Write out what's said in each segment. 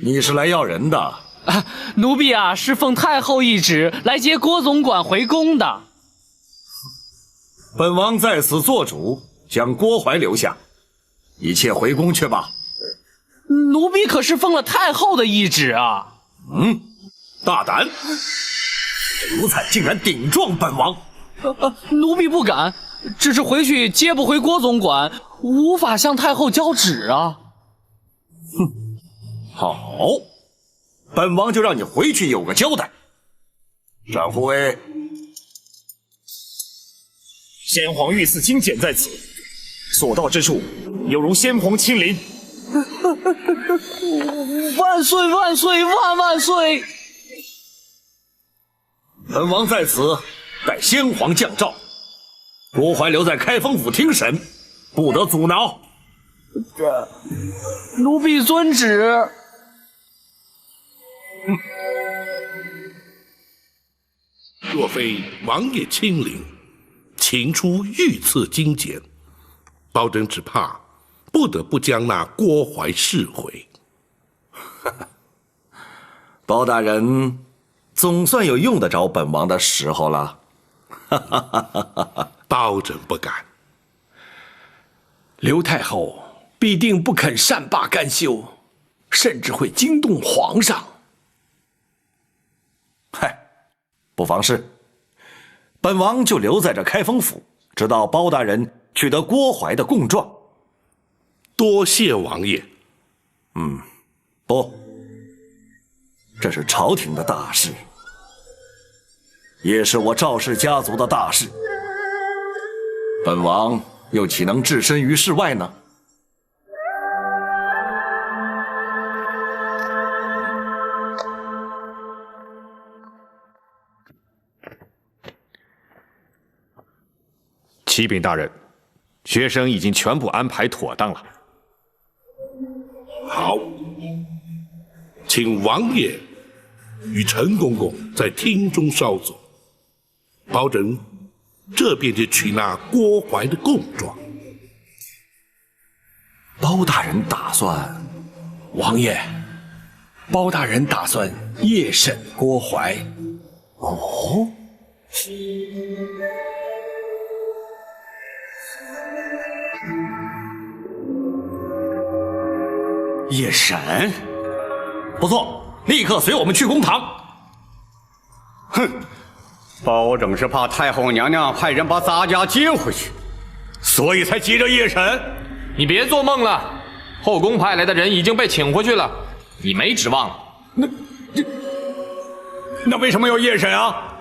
你是来要人的？啊，奴婢啊，是奉太后懿旨来接郭总管回宫的。本王在此做主，将郭淮留下，一切回宫去吧。奴婢可是奉了太后的懿旨啊！大胆！这奴才竟然顶撞本王！奴婢不敢，只是回去接不回郭总管，无法向太后交旨啊。好，本王就让你回去有个交代。展护卫，先皇御赐金简在此，所到之处，犹如先皇亲临。万岁万岁万万岁！本王在此待先皇降诏，郭淮留在开封府听审，不得阻挠。奴婢遵旨。若非王爷亲临，请出御赐金简，包拯只怕不得不将那郭淮释回。包大人总算有用得着本王的时候了。包拯不敢。刘太后必定不肯善罢甘休，甚至会惊动皇上。嗨，不妨事。本王就留在这开封府，直到包大人取得郭淮的供状。多谢王爷。不，这是朝廷的大事，也是我赵氏家族的大事。本王又岂能置身于事外呢？启禀大人，学生已经全部安排妥当了。好，请王爷与陈公公在厅中稍坐，包拯这便去取那郭淮的供状。包大人打算？王爷，包大人打算夜审郭淮。哦，夜审，不错，立刻随我们去公堂。哼，包拯是怕太后娘娘派人把咱家接回去，所以才急着夜审。你别做梦了，后宫派来的人已经被请回去了，你没指望了。那为什么要夜审啊？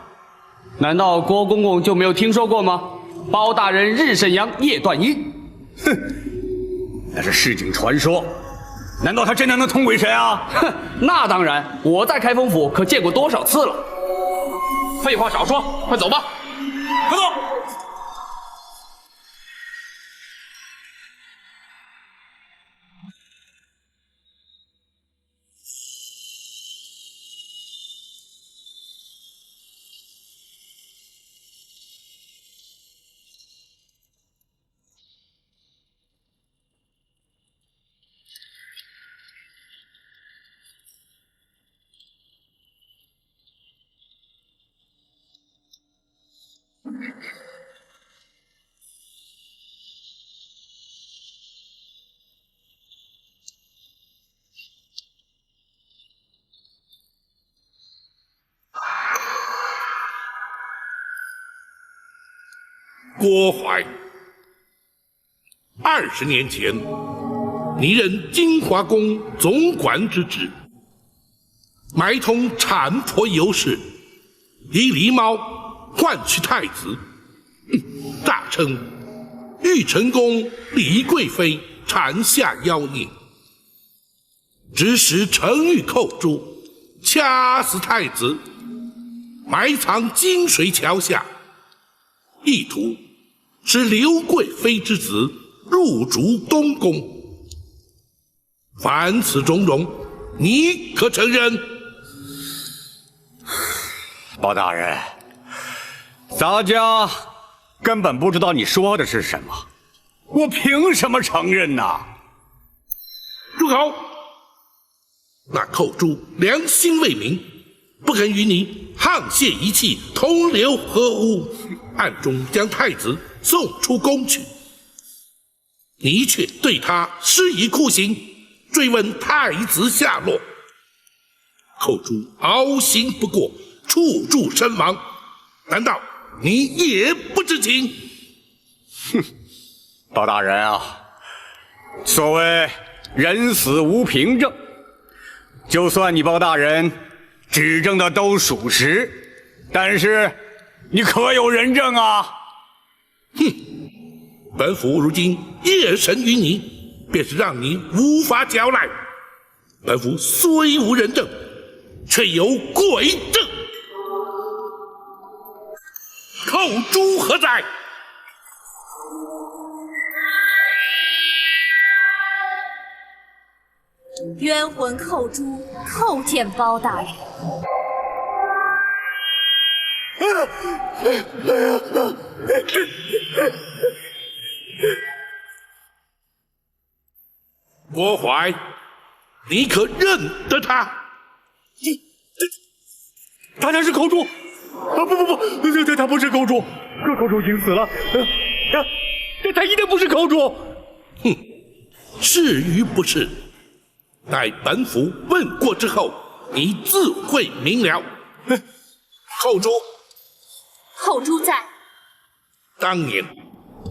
难道郭公公就没有听说过吗？包大人日审阳，夜断阴。哼，那是市井传说。难道他真的能通鬼神啊？哼，那当然，我在开封府可见过多少次了。废话少说，快走吧。快走！郭淮，20年前，你任金华宫总管之职，埋通产婆尤氏，以狸猫换取太子，诈称玉成宫李贵妃产下妖孽，指使程昱寇诛，掐死太子，埋藏金水桥下，意图使刘贵妃之子入主东宫。凡此种种，你可承认？包大人，咱家根本不知道你说的是什么，我凭什么承认呢？住口！那寇珠良心未泯，不肯与你沆瀣一气，同流合污，暗中将太子送出宫去。你却对他施以酷刑，追问太子下落。寇珠熬刑不过，处处身亡，难道你也不知情？哼，包大人啊，所谓人死无凭证，就算你包大人指证的都属实，但是你可有人证啊？哼，本府如今夜审于你，便是让你无法交代。本府虽无人证，却有鬼证。寇珠何在？冤魂寇珠叩见包大人。郭槐，你可认得他？他才是寇珠！啊不，他不是寇珠，寇珠已经死了。他一定不是寇珠。哼，至于不是，待本府问过之后，你自会明了。寇珠，寇珠在。当年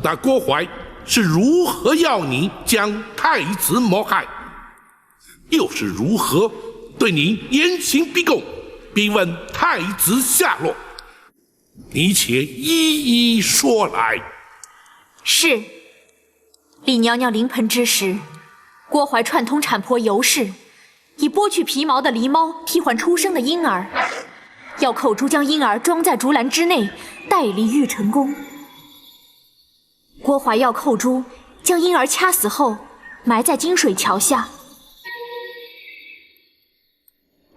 那郭槐是如何要你将太子谋害，又是如何对你严刑逼供，逼问太子下落？你且一一说来。是，李娘娘临盆之时，郭槐串通产婆尤氏，以剥去皮毛的狸猫替换出生的婴儿，要寇珠将婴儿装在竹篮之内，带离玉成宫。郭槐要寇珠将婴儿掐死后，埋在金水桥下。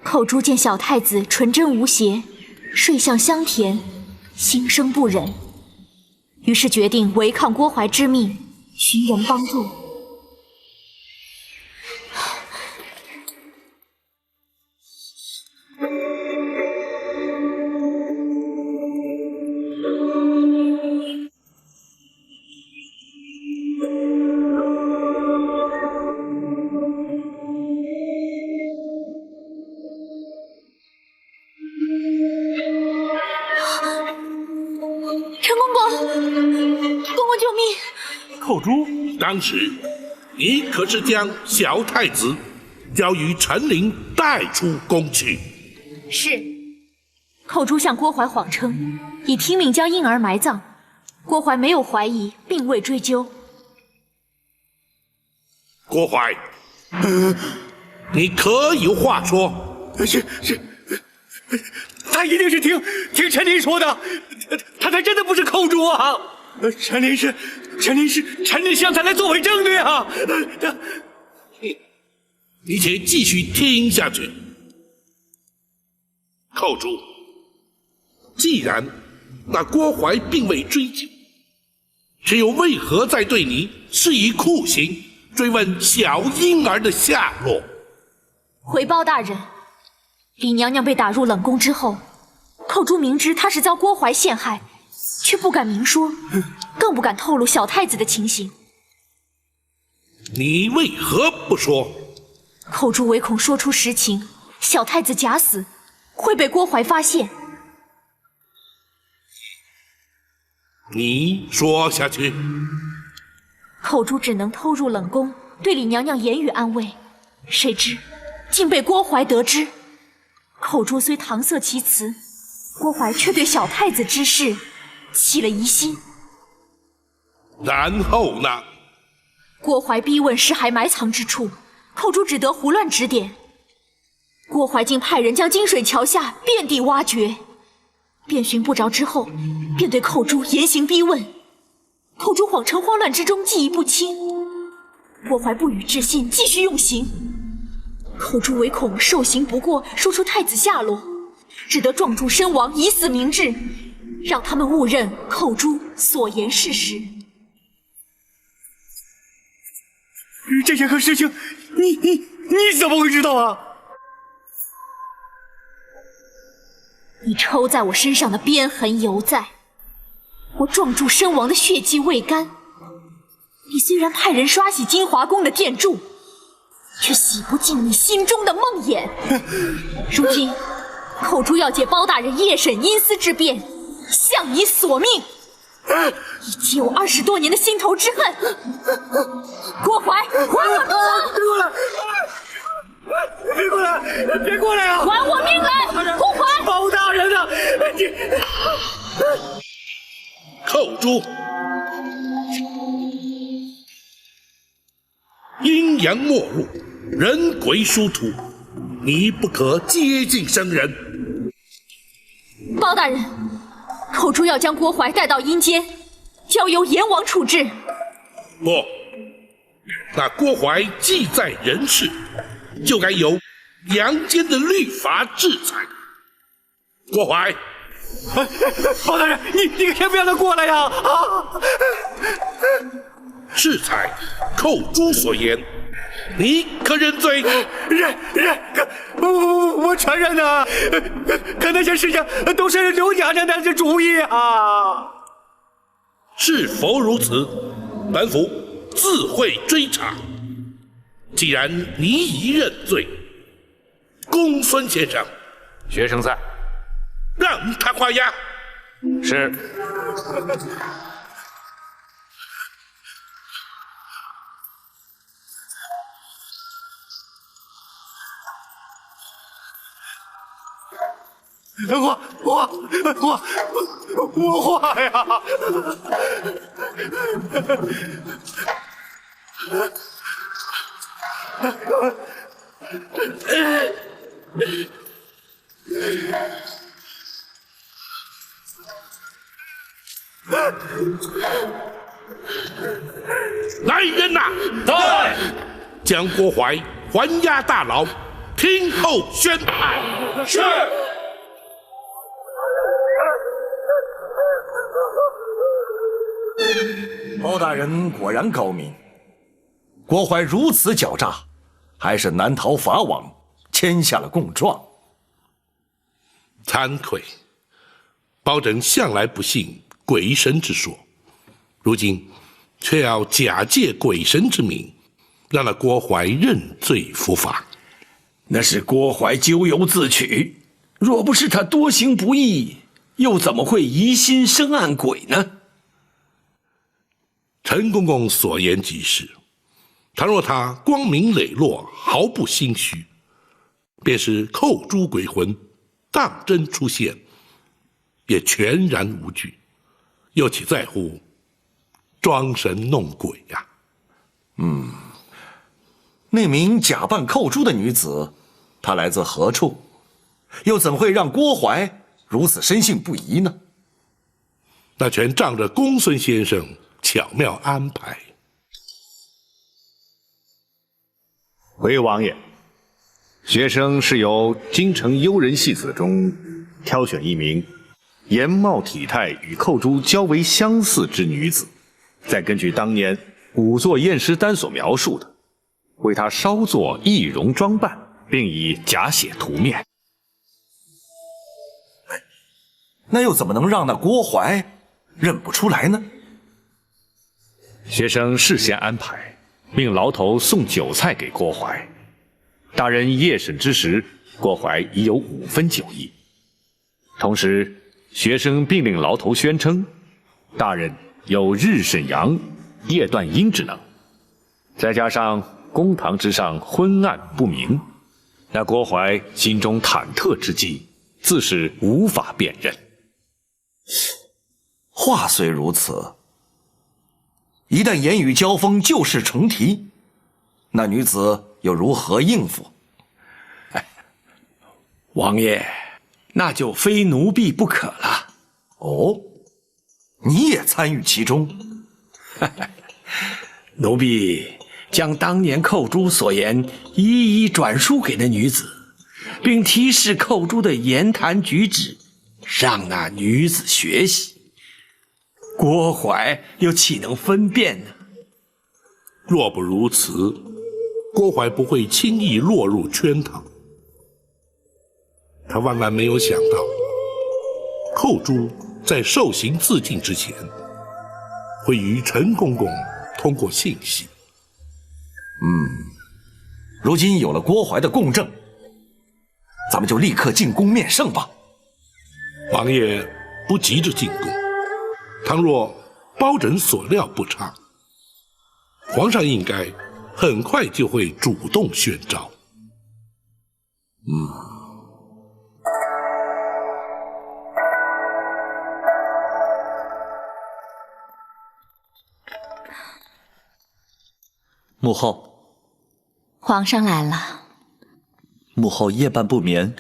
寇珠见小太子纯真无邪，睡相香甜，心生不忍，于是决定违抗郭槐之命，寻人帮助。寇珠，当时你可是将小太子交与陈琳带出宫去？是。寇珠向郭槐谎称已听命将婴儿埋葬，郭槐没有怀疑，并未追究。郭槐，你可有话说？是，他一定是听陈琳说的，他才真的不是寇珠啊！陈琳香才来作为证据啊！你且继续听下去。寇珠，既然那郭槐并未追究，却又为何在对你施以酷刑，追问小婴儿的下落？回包大人，李娘娘被打入冷宫之后，寇珠明知她是遭郭槐陷害，却不敢明说，更不敢透露小太子的情形。你为何不说？寇珠唯恐说出实情，小太子假死，会被郭槐发现。你说下去。寇珠只能偷入冷宫，对李娘娘言语安慰，谁知竟被郭槐得知。寇珠虽搪塞其词，郭槐却对小太子之事起了疑心。然后呢？郭槐逼问尸骸埋藏之处，寇珠只得胡乱指点。郭槐竟派人将金水桥下遍地挖掘，遍寻不着之后，便对寇珠严刑逼问。寇珠谎称慌乱之中记忆不清，郭槐不予置信，继续用刑。寇珠唯恐受刑不过，说出太子下落，只得撞柱身亡，以死明志，让他们误认寇珠所言事实。这件事情，你怎么会知道啊？你抽在我身上的鞭痕犹在，我撞柱身亡的血迹未干。你虽然派人刷洗金华宫的殿柱，却洗不尽你心中的梦魇。如今，寇珠要借包大人夜审阴司之变，向你索命，以解我20多年的心头之恨。郭淮，还我命来！别过来！别过来啊！还我命来！郭淮，包大人啊，你寇珠，阴阳没入，人鬼殊途，你不可接近生人。包大人，寇珠要将郭淮带到阴间，交由阎王处置。不，那郭淮既在人世，就该由阳间的律法制裁。郭淮，包大人，你先不让他过来呀！啊！制裁寇珠所言，你可认罪？认，我承认呐，可那些事情都是刘娘娘的主意啊。是否如此？本府自会追查。既然你已认罪，公孙先生，学生在，让他画押。是。我画呀！来人呐！在。将郭淮还押大牢，听候宣判。是。包大人果然高明，郭淮如此狡诈，还是难逃法网，签下了供状。惭愧，包拯向来不信鬼神之说，如今却要假借鬼神之名，让那郭淮认罪伏法。那是郭淮咎由自取，若不是他多行不义，又怎么会疑心生暗鬼呢？陈公公所言极是，倘若他光明磊落，毫不心虚，便是扣诸鬼魂当真出现，也全然无惧，又岂在乎装神弄鬼呀？那名假扮寇珠的女子，她来自何处？又怎会让郭淮如此深信不疑呢？那全仗着公孙先生巧妙安排。回王爷，学生是由京城幽人戏子中挑选一名颜貌体态与寇珠较为相似之女子，再根据当年仵作验尸单所描述的，为她稍作易容装扮，并以假写图面。那又怎么能让那郭淮认不出来呢？学生事先安排，命牢头送酒菜给郭淮。大人夜审之时，郭淮已有5分酒意。同时，学生并令牢头宣称，大人有日审阳、夜断阴之能。再加上公堂之上昏暗不明，那郭淮心中忐忑之际，自是无法辨认。话虽如此，一旦言语交锋，旧事重提，那女子又如何应付？王爷，那就非奴婢不可了。哦，你也参与其中？奴婢将当年寇珠所言一一转述给那女子，并提示寇珠的言谈举止，让那女子学习。郭淮又岂能分辨呢？若不如此，郭淮不会轻易落入圈套。他万万没有想到，寇珠在受刑自尽之前，会与陈公公通过信息。如今有了郭淮的供证，咱们就立刻进宫面圣吧。王爷不急着进宫，倘若包拯所料不差，皇上应该很快就会主动宣召。母后，皇上来了。母后夜半不眠，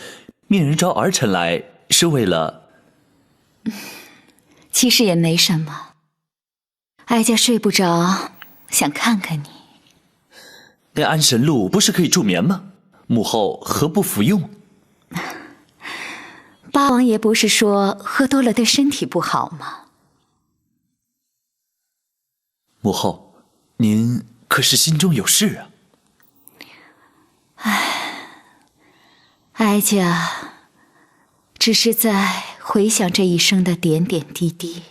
命人召儿臣来，是为了……其实也没什么，哀家睡不着，想看看你。那安神露不是可以助眠吗？母后何不服用？八王爷不是说喝多了对身体不好吗？母后，您可是心中有事啊？哀家只是在回想这一生的点点滴滴。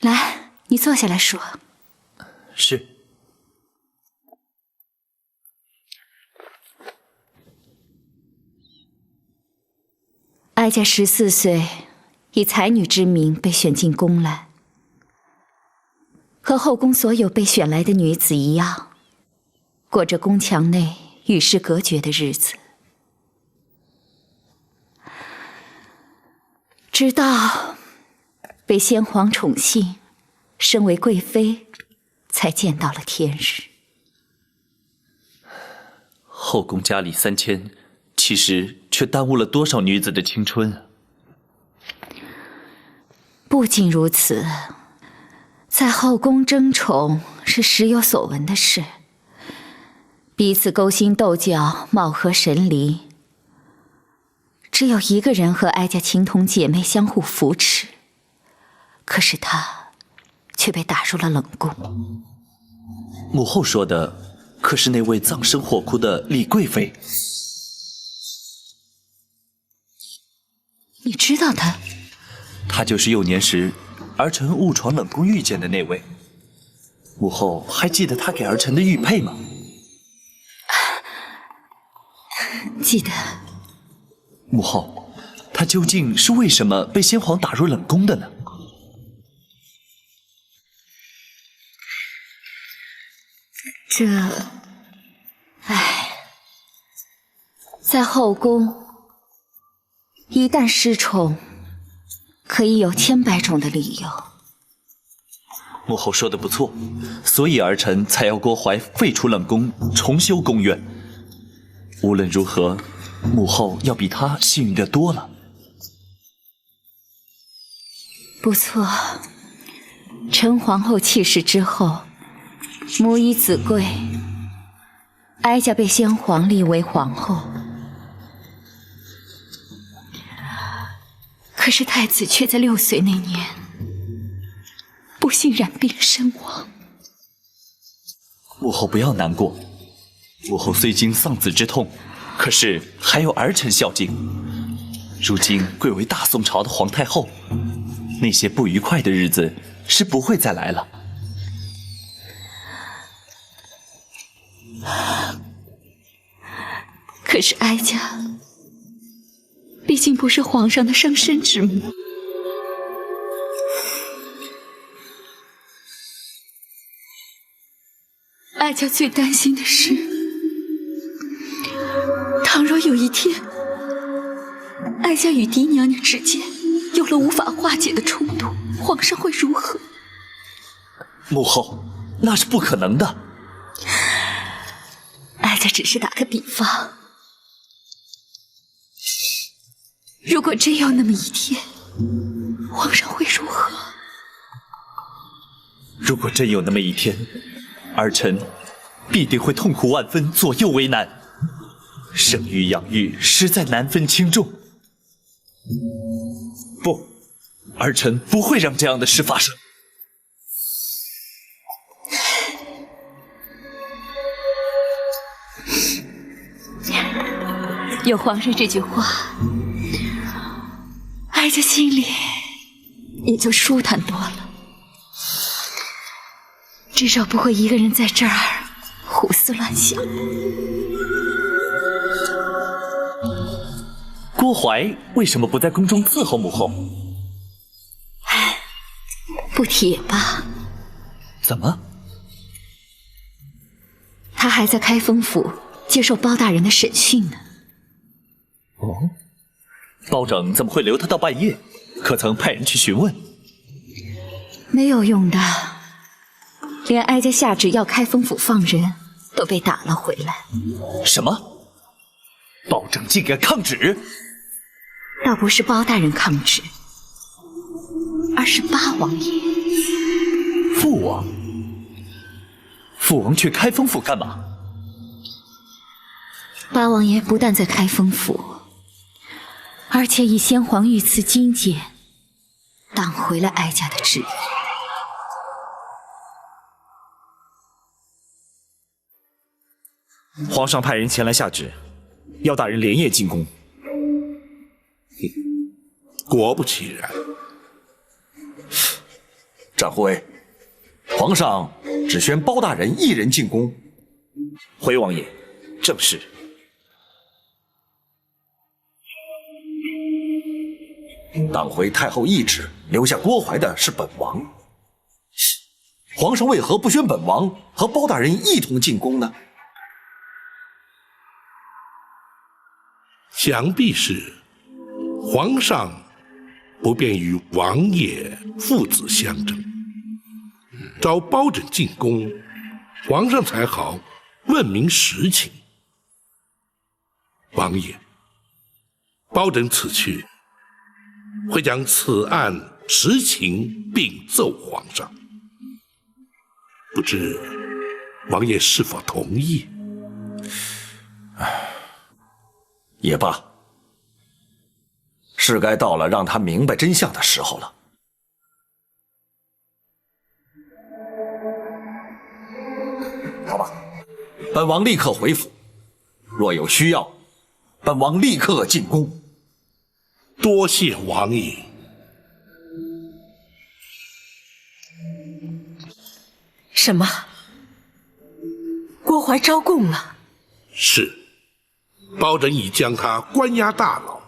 来，你坐下来说。是。哀家14岁，以才女之名被选进宫来，和后宫所有被选来的女子一样，过着宫墙内与世隔绝的日子。直到被先皇宠幸，身为贵妃，才见到了天日。后宫佳丽3000，其实却耽误了多少女子的青春啊！不仅如此，在后宫争宠是时有所闻的事，彼此勾心斗角，貌合神离。只有一个人和哀家情同姐妹，相互扶持，可是他却被打入了冷宫。母后说的可是那位葬身火窟的李贵妃？你知道她？她就是幼年时儿臣误闯冷宫遇见的那位。母后还记得她给儿臣的玉佩吗？记得。母后，她究竟是为什么被先皇打入冷宫的呢？在后宫，一旦失宠，可以有千百种的理由。母后说的不错，所以儿臣才要郭淮废除冷宫，重修宫院。无论如何，母后要比他幸运的多了。不错，陈皇后去世之后，母以子贵，哀家被先皇立为皇后。可是太子却在6岁那年不幸染病身亡。母后不要难过，母后虽经丧子之痛，可是还有儿臣孝敬。如今贵为大宋朝的皇太后，那些不愉快的日子是不会再来了。可是哀家毕竟不是皇上的生身之母，哀家最担心的是，倘若有一天，哀家与嫡娘娘之间有了无法化解的冲突，皇上会如何？母后，那是不可能的。哀家只是打个比方，如果真有那么一天，皇上会如何？如果真有那么一天，儿臣必定会痛苦万分，左右为难。生育养育实在难分轻重。不，儿臣不会让这样的事发生。有皇上这句话，哀家心里也就舒坦多了，至少不会一个人在这儿胡思乱想。郭槐为什么不在宫中伺候母后？不提也罢。怎么？他还在开封府接受包大人的审讯呢。哦，包拯怎么会留他到半夜？可曾派人去询问？没有用的，连哀家下旨要开封府放人，都被打了回来。什么？包拯竟敢抗旨？倒不是包大人抗旨，而是八王爷。父王？父王去开封府干嘛？八王爷不但在开封府，而且以先皇御赐金简挡回了哀家的旨意。皇上派人前来下旨，要大人连夜进宫。果不其然，展护卫，皇上只宣包大人一人进宫。回王爷，正是。挡回太后懿旨，留下郭槐的是本王。皇上为何不宣本王和包大人一同进宫呢？想必是皇上不便与王爷父子相争，召包拯进宫，皇上才好问明实情。王爷，包拯此去会将此案实情禀奏皇上，不知王爷是否同意？也罢，是该到了让他明白真相的时候了。好吧，本王立刻回府，若有需要，本王立刻进宫。多谢王爷。什么？郭槐招供了？是。包拯已将他关押大牢，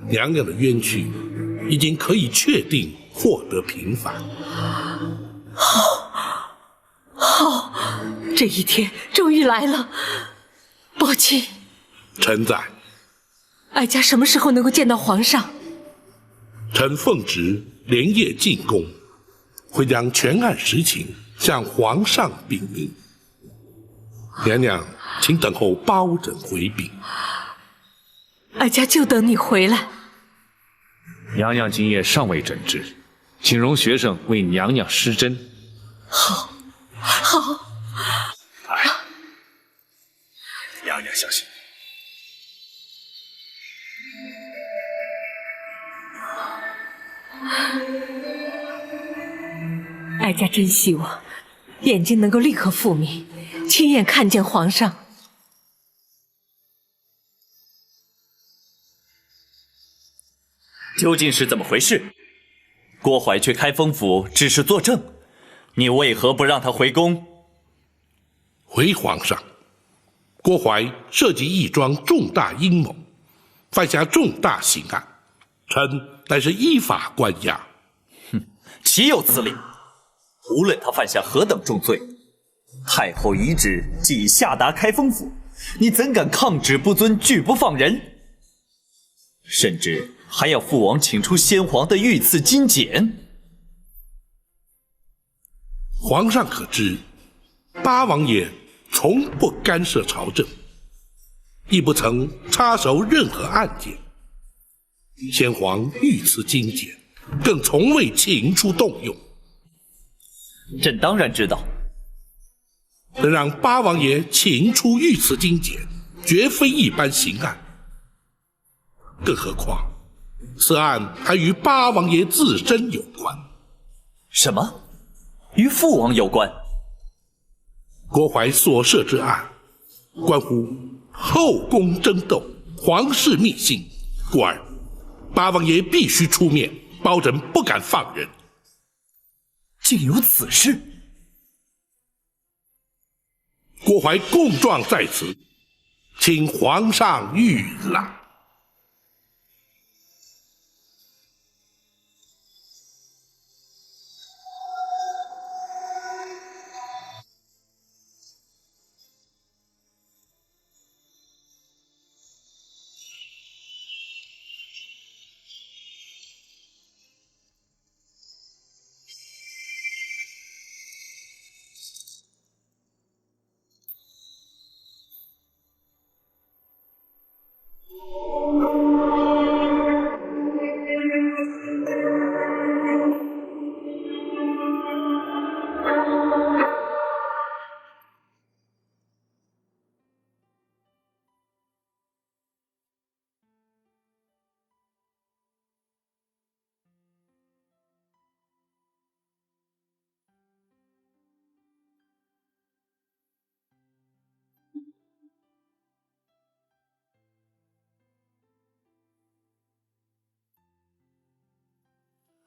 娘娘的冤屈已经可以确定获得平反。好，这一天终于来了。宝琴，臣在。哀家什么时候能够见到皇上？臣奉旨连夜进宫，会将全案实情向皇上禀明。娘娘请等候包拯回禀。哀家就等你回来。娘娘今夜尚未诊治，请容学生为娘娘施针。好，好。娘娘小心。哀家真希望眼睛能够立刻复明，亲眼看见皇上。究竟是怎么回事？郭槐去开封府只是作证，你为何不让他回宫？回皇上，郭槐涉及一桩重大阴谋，犯下重大刑案，臣乃是依法关押。哼，岂有此理！无论他犯下何等重罪，太后遗旨既已下达开封府，你怎敢抗旨不遵，拒不放人？甚至还要父王请出先皇的御赐金简。皇上可知，八王爷从不干涉朝政，亦不曾插手任何案件。先皇御赐金简，更从未请出动用。朕当然知道，能让八王爷请出御赐金简，绝非一般刑案。更何况，此案还与八王爷自身有关。什么？与父王有关？郭槐所涉之案，关乎后宫争斗、皇室密信，故而八王爷必须出面，保证不敢放人。竟有此事！郭槐供状在此，请皇上御览。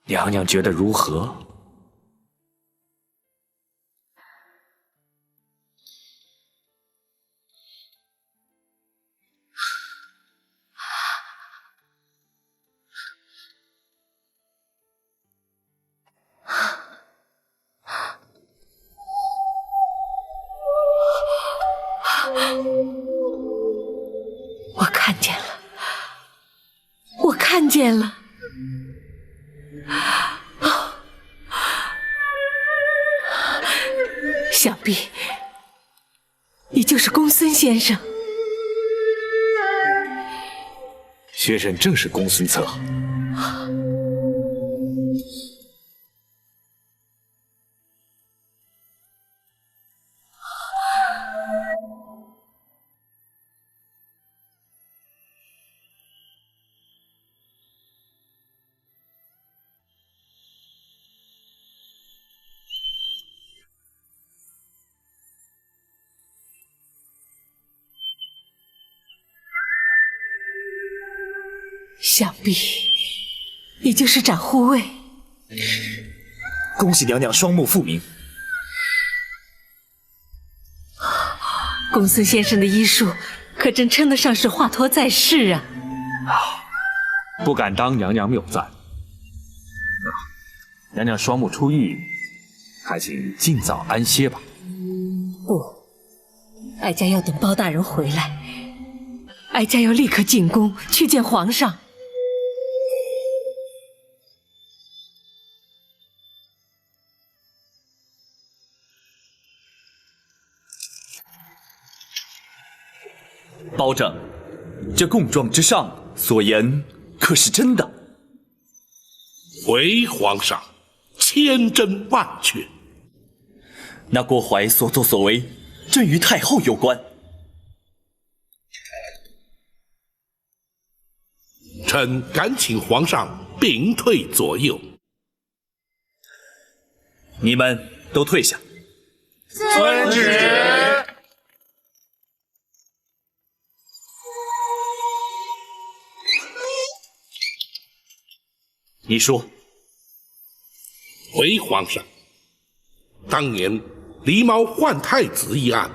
娘娘觉得如何？我看见了，我看见了。想必你就是公孙先生。学生正是公孙策。想必你就是展护卫。恭喜娘娘双目复明。公孙先生的医术可真称得上是华佗在世啊！不敢当娘娘谬赞。娘娘双目出狱，还请尽早安歇吧。不，哀家要等包大人回来，哀家要立刻进宫去见皇上。包拯，这供状之上所言可是真的？回皇上，千真万确。那郭槐所作所为，正与太后有关。臣敢请皇上屏退左右。你们都退下。遵旨。你说。回皇上，当年狸猫换太子一案，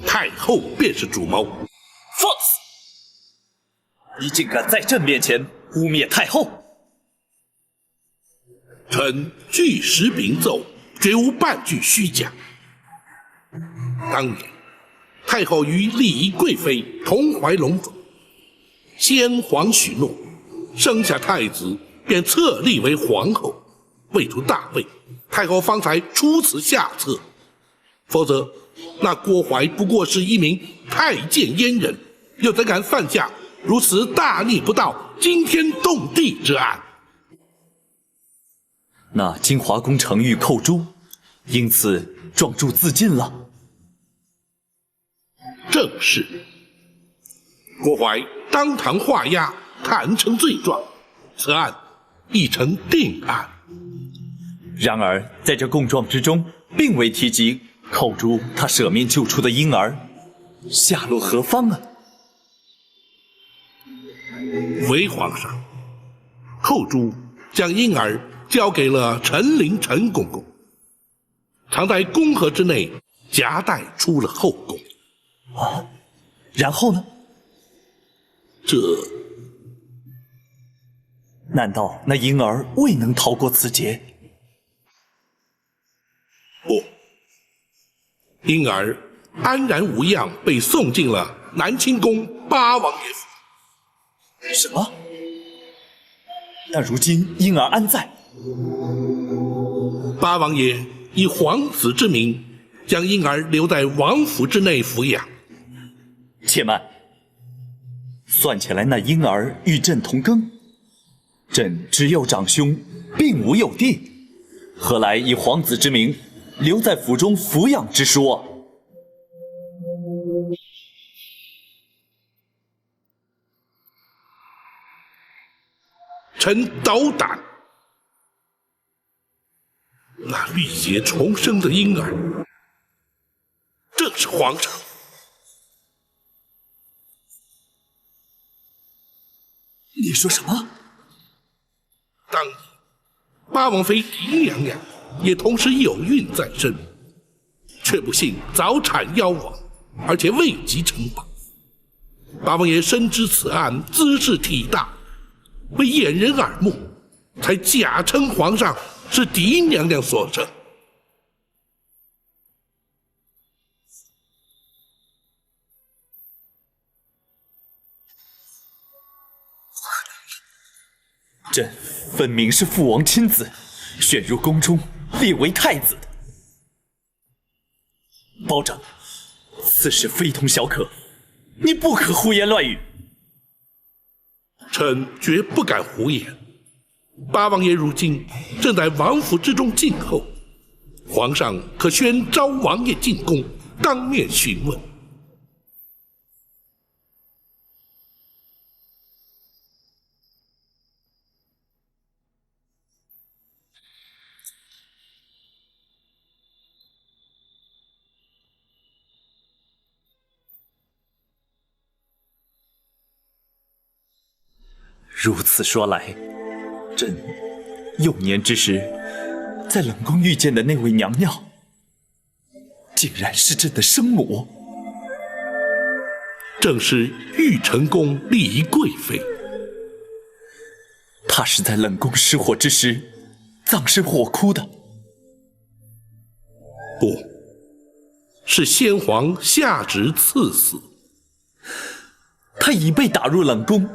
太后便是主谋。放肆！你竟敢在朕面前污蔑太后！臣据实禀奏，绝无半句虚假。当年太后与丽仪贵妃同怀龙种，先皇许诺，生下太子便册立为皇后，为图大位，太后方才出此下策。否则，那郭槐不过是一名太监阉人，又怎敢犯下如此大逆不道、惊天动地之案？那金华宫程昱寇诛，因此状注自尽了。正是。郭槐当堂画押，坦诚罪状，此案已成定案。然而，在这供状之中，并未提及寇诛他舍命救出的婴儿，下落何方啊？回皇上，后珠将婴儿交给了陈琳陈公公，藏在宫盒之内，夹带出了后宫。啊，然后呢？这难道那婴儿未能逃过此劫？不，婴儿安然无恙，被送进了南清宫八王爷府。什么？那如今婴儿安在？八王爷以皇子之名，将婴儿留在王府之内抚养。且慢，算起来那婴儿与朕同庚，朕只有长兄，并无幼弟，何来以皇子之名留在府中抚养之说？臣斗胆，那历劫重生的婴儿，正是皇上。你说什么？当年八王妃狄娘娘也同时有孕在身，却不幸早产夭亡，而且未及呈报。八王爷深知此案兹事体大，为掩人耳目，才假称皇上是狄娘娘所生。朕分明是父王亲自选入宫中，立为太子的。包拯，此事非同小可，你不可胡言乱语。臣绝不敢胡言。八王爷如今正在王府之中静候，皇上可宣召王爷进宫，当面询问。如此说来，朕幼年之时在冷宫遇见的那位娘娘，竟然是朕的生母。正是玉成宫丽仪贵妃。她是在冷宫失火之时葬身火窟的。不，是先皇下旨赐死。她已被打入冷宫，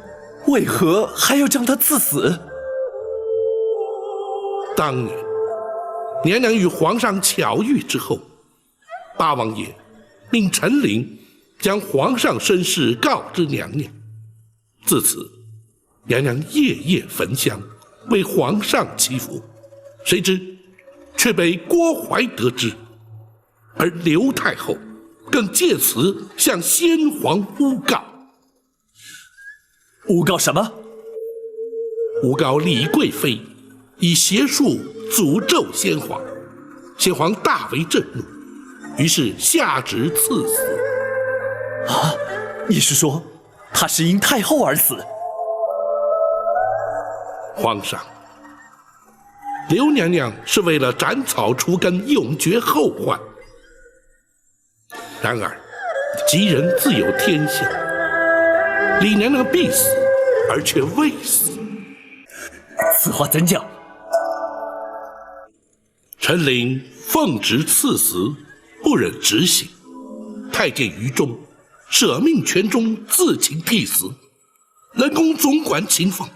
为何还要将她赐死？当年娘娘与皇上巧遇之后，八王爷命陈琳将皇上身世告知娘娘。自此，娘娘夜夜焚香，为皇上祈福。谁知却被郭槐得知，而刘太后更借此向先皇诬告。诬告什么？诬告丽仪贵妃以邪术诅咒先皇，先皇大为震怒，于是下旨赐死。啊，你是说她是因太后而死？皇上，刘娘娘是为了斩草除根，永绝后患。然而，吉人自有天相，李娘娘必死，而却未死。此话怎讲？陈琳奉旨赐死，不忍执行，太监于忠舍命权中自请替死，冷宫总管秦凤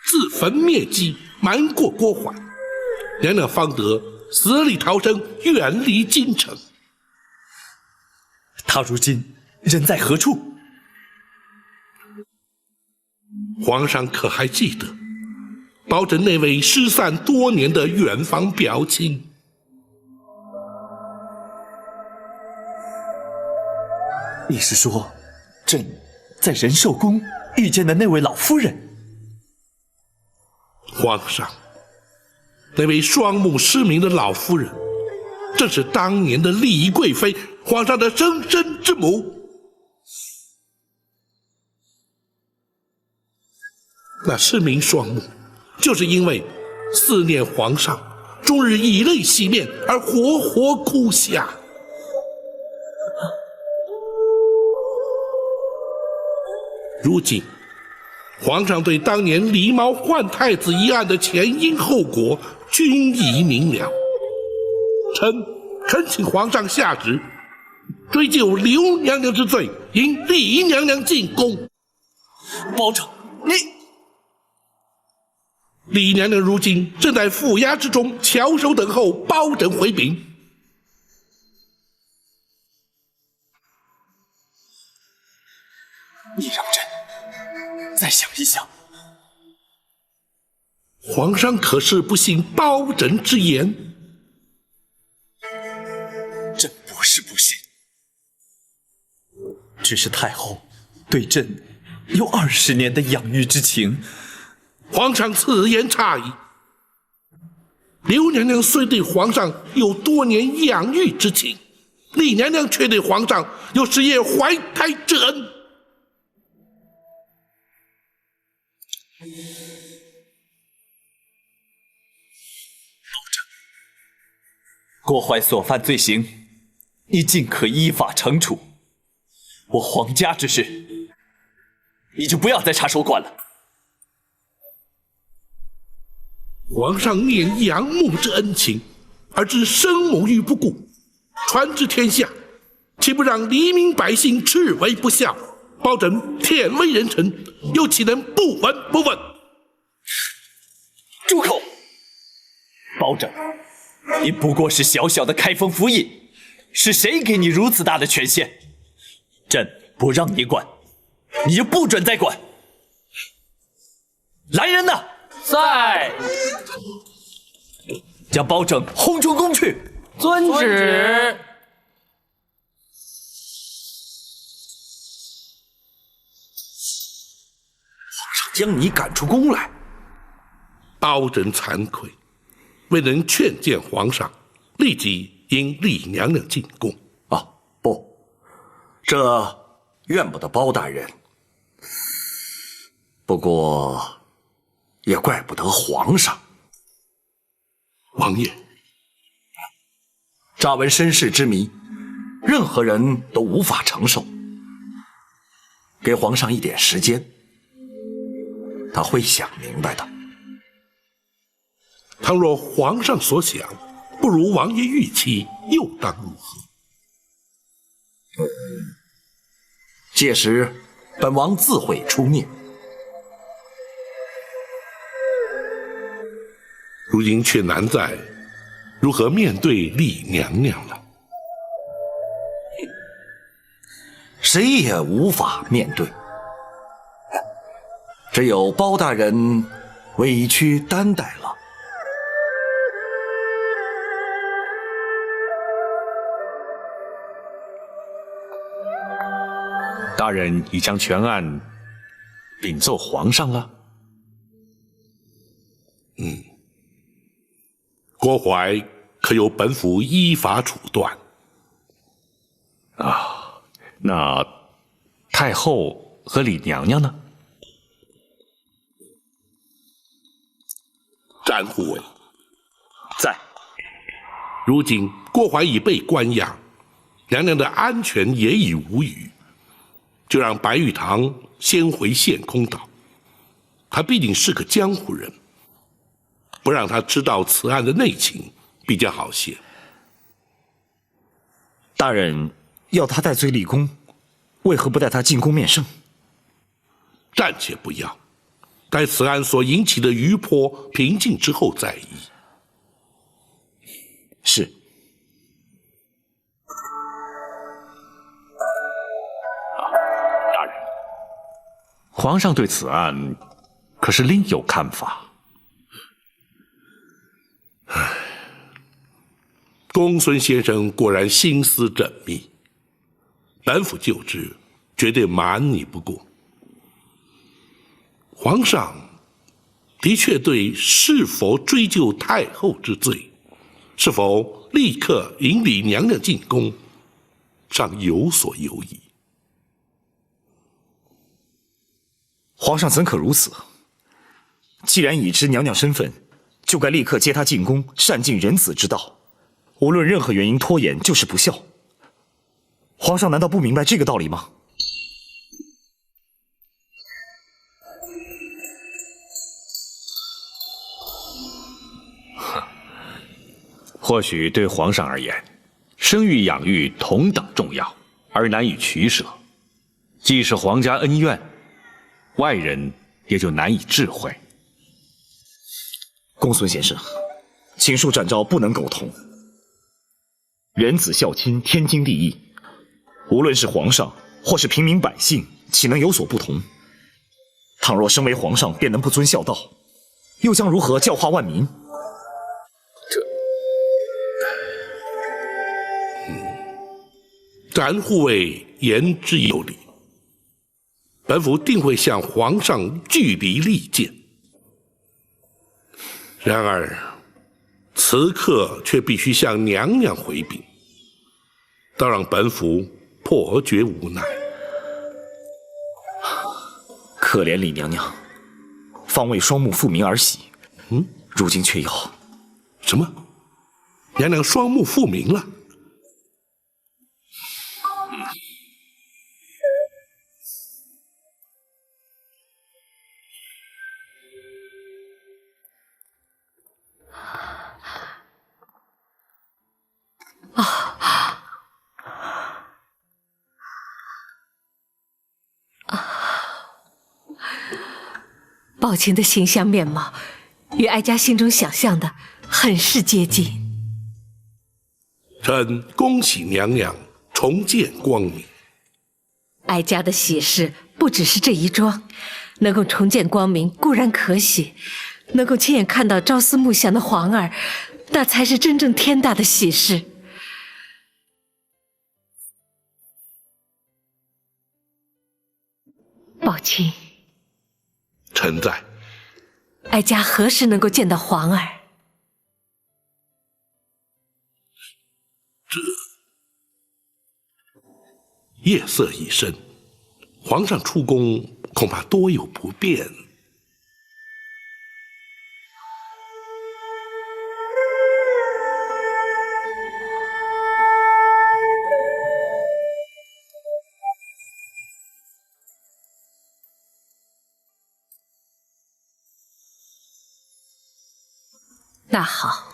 自焚灭迹，瞒过郭槐，娘娘方得死里逃生，远离京城。她如今人在何处？皇上可还记得包拯那位失散多年的远房表亲？你是说，朕在仁寿宫遇见的那位老夫人？皇上，那位双目失明的老夫人，正是当年的丽仪贵妃，皇上的生身之母。那失明双目，就是因为思念皇上，终日以泪洗面而活活哭下。如今，皇上对当年狸猫换太子一案的前因后果均已明了，臣恳请皇上下旨，追究刘娘娘之罪，迎李娘娘进宫。包拯，你李娘娘如今正在府衙之中翘首等候包拯回禀。你让朕再想一想。皇上可是不信包拯之言？朕不是不信，只是太后对朕有20年的养育之情。皇上此言差矣。刘娘娘虽对皇上有多年养育之情，李娘娘却对皇上有10夜怀胎之恩。郭槐所犯罪行，你尽可依法惩处。我皇家之事，你就不要再插手管了。皇上念养母之恩情，而置生母于不顾，传之天下，岂不让黎民百姓斥为不孝？包拯天威人臣，又岂能不闻不问？住口！包拯，你不过是小小的开封府尹，是谁给你如此大的权限？朕不让你管，你就不准再管。来人呐！在。将包拯轰出宫去。遵旨。皇上将你赶出宫来。包拯惭愧，未能劝谏皇上，立即迎李娘娘进宫。啊，不，这怨不得包大人，不过也怪不得皇上。王爷，乍闻身世之谜，任何人都无法承受。给皇上一点时间，他会想明白的。倘若皇上所想不如王爷预期，又当如何？届时，本王自会出面。如今却难在如何面对李娘娘了。谁也无法面对，只有包大人委屈担待了。大人已将全案禀奏皇上了。郭槐可由本府依法处断。啊，那太后和李娘娘呢？詹护卫在。如今郭槐已被关押，娘娘的安全也已无虞，就让白玉堂先回陷空岛。他毕竟是个江湖人，不让他知道此案的内情比较好些。大人要他戴罪立功，为何不带他进宫面圣？暂且不要，待此案所引起的余波平静之后再议。是。大人，皇上对此案可是另有看法？公孙先生果然心思缜密，本府就知，绝对瞒你不过。皇上的确对是否追究太后之罪，是否立刻引李娘娘进宫，尚有所犹疑。皇上怎可如此？既然已知娘娘身份，就该立刻接她进宫，善尽人子之道。无论任何原因拖延，就是不孝。皇上难道不明白这个道理吗？或许对皇上而言，生育养育同等重要，而难以取舍。既是皇家恩怨，外人也就难以智慧。公孙先生，请恕展昭不能苟同。人子孝亲，天经地义。无论是皇上或是平民百姓，岂能有所不同？倘若身为皇上便能不遵孝道，又将如何教化万民？展护卫言之有理，本府定会向皇上据理力谏。然而，此刻却必须向娘娘回禀，倒让本府颇觉无奈。可怜李娘娘，方为双目复明而喜，如今却要什么？娘娘双目复明了？宝琴的形象面貌与哀家心中想象的很是接近。臣恭喜娘娘重见光明。哀家的喜事不只是这一桩，能够重见光明固然可喜，能够亲眼看到朝思暮想的皇儿，那才是真正天大的喜事。宝琴，臣在。哀家何时能够见到皇儿？夜色已深，皇上出宫恐怕多有不便。那好，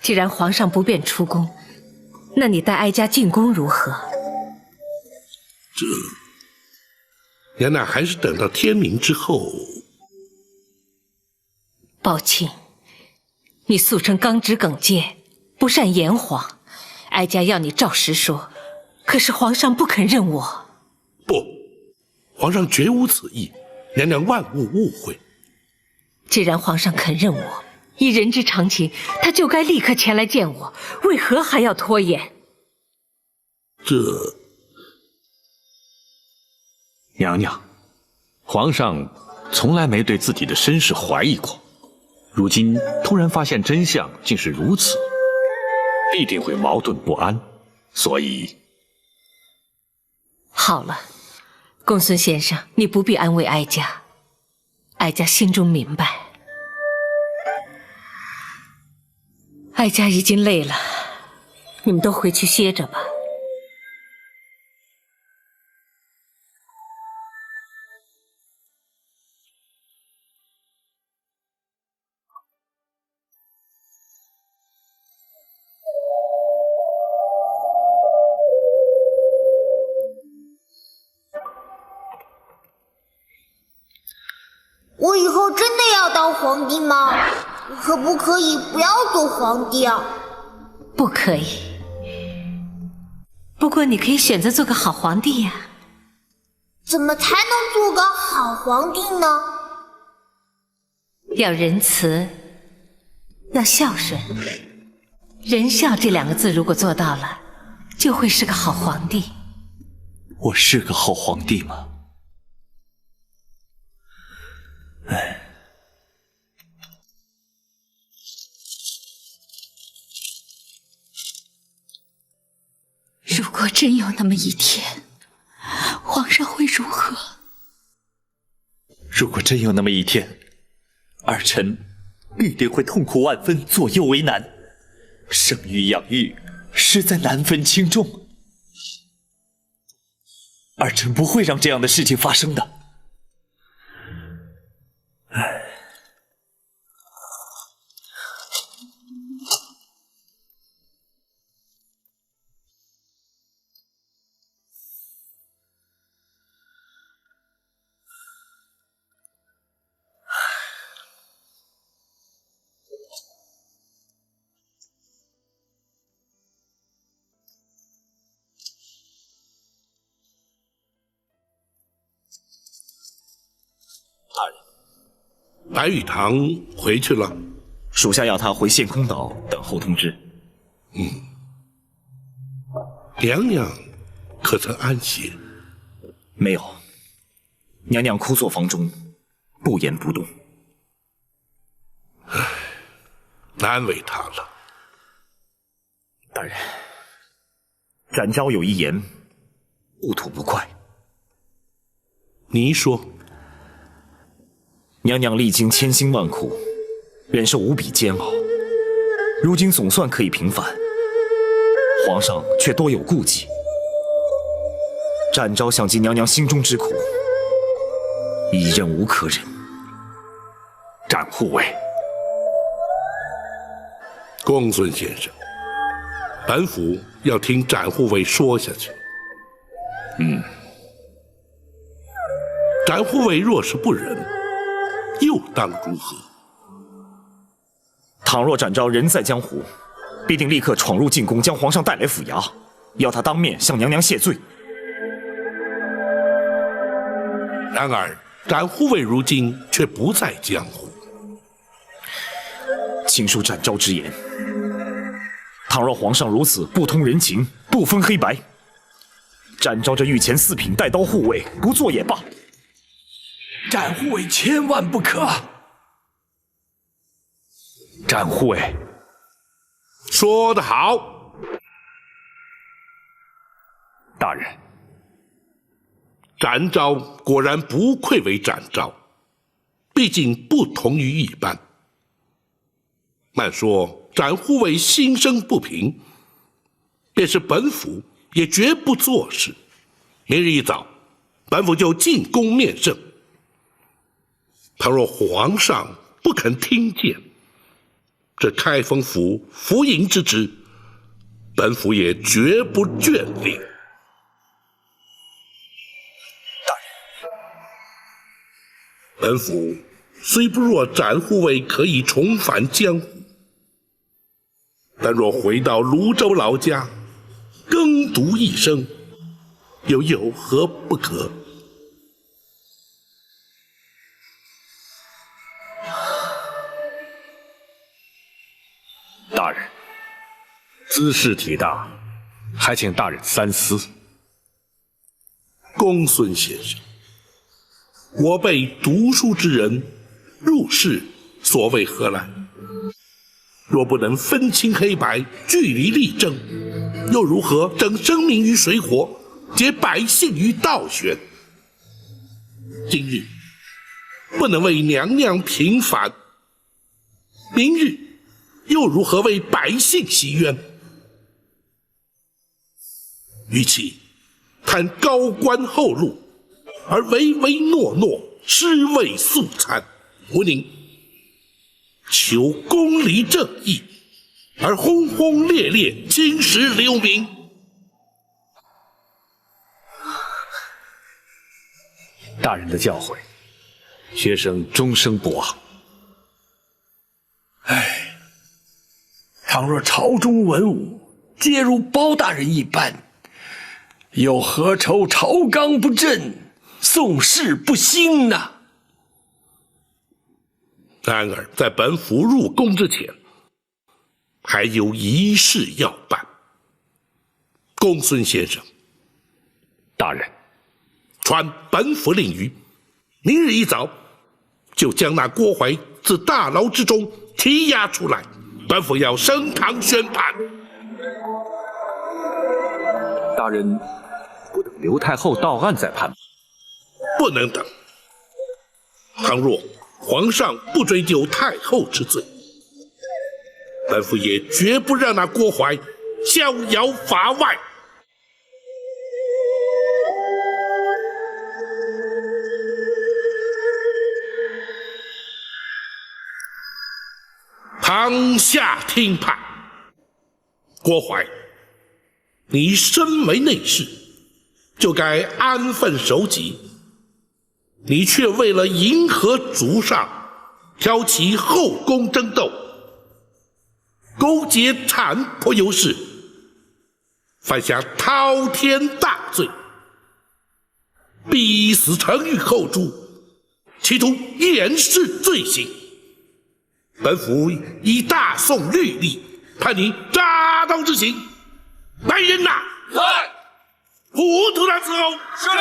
既然皇上不便出宫，那你带哀家进宫如何？娘娘还是等到天明之后。宝琴，你素称刚直耿介，不善言谎，哀家要你照实说，可是皇上不肯认我。不，皇上绝无此意，娘娘万勿误会。既然皇上肯认我，以人之常情，他就该立刻前来见我，为何还要拖延？娘娘，皇上从来没对自己的身世怀疑过，如今突然发现真相竟是如此，必定会矛盾不安，所以……好了，公孙先生，你不必安慰哀家，哀家心中明白。哀家已经累了，你们都回去歇着吧。我以后真的要当皇帝吗？可不可以不要做皇帝啊？不可以。不过你可以选择做个好皇帝呀。怎么才能做个好皇帝呢？要仁慈，要孝顺。仁孝这2个字如果做到了，就会是个好皇帝。我是个好皇帝吗？哎。如果真有那么一天，皇上会如何？如果真有那么一天，儿儿臣必定会痛苦万分，左右为难。生育养育，实在难分轻重。儿臣不会让这样的事情发生的。唉。白玉堂回去了，属下要他回献空岛等候通知。娘娘可曾安歇？没有，娘娘枯坐房中，不言不动。唉，难为她了。大人，展昭有一言，不吐不快。你说。娘娘历经千辛万苦，忍受无比煎熬，如今总算可以平反，皇上却多有顾忌。展昭想尽娘娘心中之苦，已忍无可忍。展护卫，公孙先生，本府要听展护卫说下去。展护卫若是不忍，又当如何？倘若展昭人在江湖，必定立刻闯入进宫，将皇上带来府衙，要他当面向娘娘谢罪。然而展护卫如今却不在江湖。请恕展昭之言，倘若皇上如此不通人情，不分黑白，展昭这御前四品带刀护卫不做也罢。展护卫千万不可！展护卫，说得好，大人。展昭果然不愧为展昭，毕竟不同于一般。慢说展护卫心生不平，便是本府也绝不做事。明日一早，本府就进宫面圣。倘若皇上不肯听见，这开封府府尹之职，本府也绝不眷恋。本府虽不若展护卫可以重返江湖，但若回到泸州老家，耕读一生，又有何不可？大人，兹事体大，还请大人三思。公孙先生，我辈读书之人，入世所谓何来？若不能分清黑白，据理力争，又如何整生民于水火，解百姓于倒悬？今日不能为娘娘平反，明日又如何为百姓洗冤？与其谈高官厚禄，而唯唯诺诺，尸位素餐，不宁求公理正义，而轰轰烈烈青史留名。大人的教诲，学生终生不忘。唉，倘若朝中文武皆如包大人一般，又何愁朝纲不正，宋氏不兴呢？然而在本府入宫之前，还有一事要办。公孙先生，大人，传本府令谕，明日一早就将那郭槐自大牢之中提押出来，本府要升堂宣判。大人不等刘太后到案再判吗？不能等。倘若皇上不追究太后之罪，本府也绝不让那郭槐逍遥法外。堂下听判，郭槐，你身为内侍，就该安分守己，你却为了迎合主上，挑起后宫争斗，勾结产婆尤氏，犯下滔天大罪，逼死程昱后主，企图掩饰罪行。本府以大宋律例判你铡刀之刑。来人呐！来！糊涂他伺候。是令。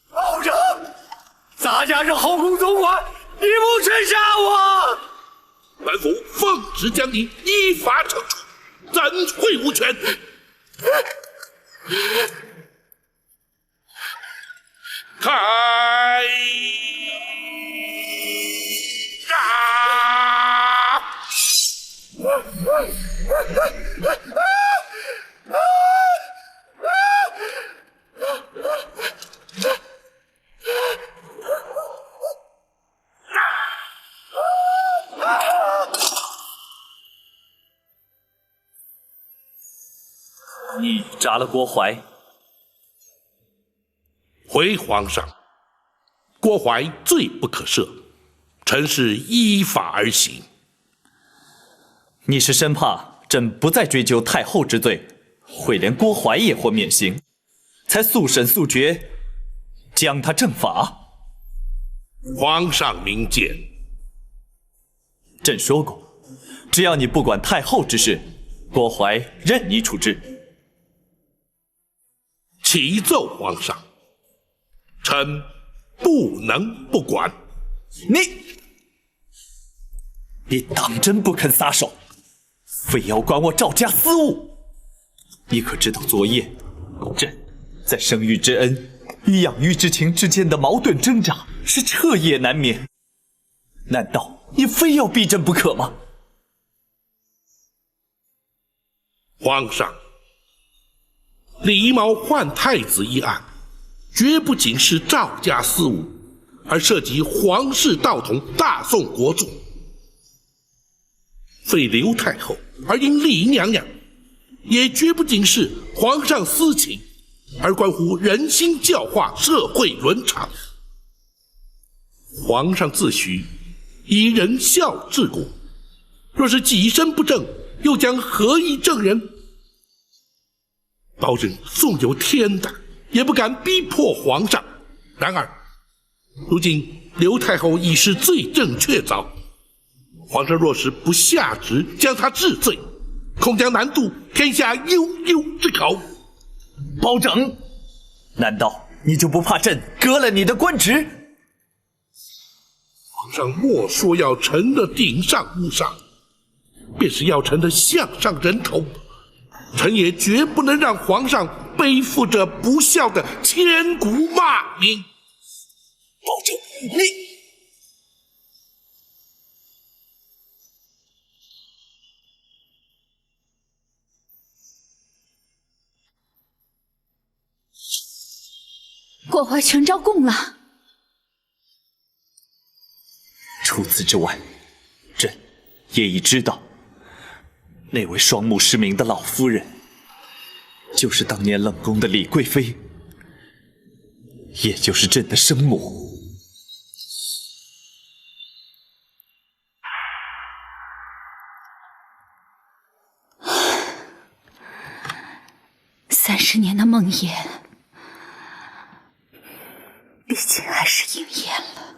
保长，咱家是后宫总管，你不准杀我！本府奉旨将你依法惩处，怎会无权？开！你杀了郭槐？回皇上，郭槐罪不可赦，臣是依法而行。你是生怕朕不再追究太后之罪，会连郭槐也或免刑，才速审速决，将他正法？皇上明鉴。朕说过，只要你不管太后之事，郭槐任你处置。启奏皇上，臣不能不管。你当真不肯撒手，非要管我赵家私务？你可知道昨夜朕在生育之恩与养育之情之间的矛盾挣扎是彻夜难眠？难道你非要逼朕不可吗？皇上，李毛换太子一案，绝不仅是赵家私务，而涉及皇室道统、大宋国祚。废刘太后而因李娘娘，也绝不仅是皇上私情，而关乎人心教化、社会伦常。皇上自诩以仁孝治国，若是己身不正，又将何以正人？包拯纵有天胆，也不敢逼迫皇上。然而，如今刘太后已是罪证确凿，皇上若是不下旨将她治罪，恐将难渡天下悠悠之口。包拯，难道你就不怕朕革了你的官职？皇上莫说要臣的顶上无上，便是要臣的项上人头，臣也绝不能让皇上背负着不孝的千古骂名。包拯，你郭槐全招供了。除此之外，朕也已知道，那位双目失明的老夫人，就是当年冷宫的李贵妃，也就是朕的生母。30年的梦魇，毕竟还是应验了。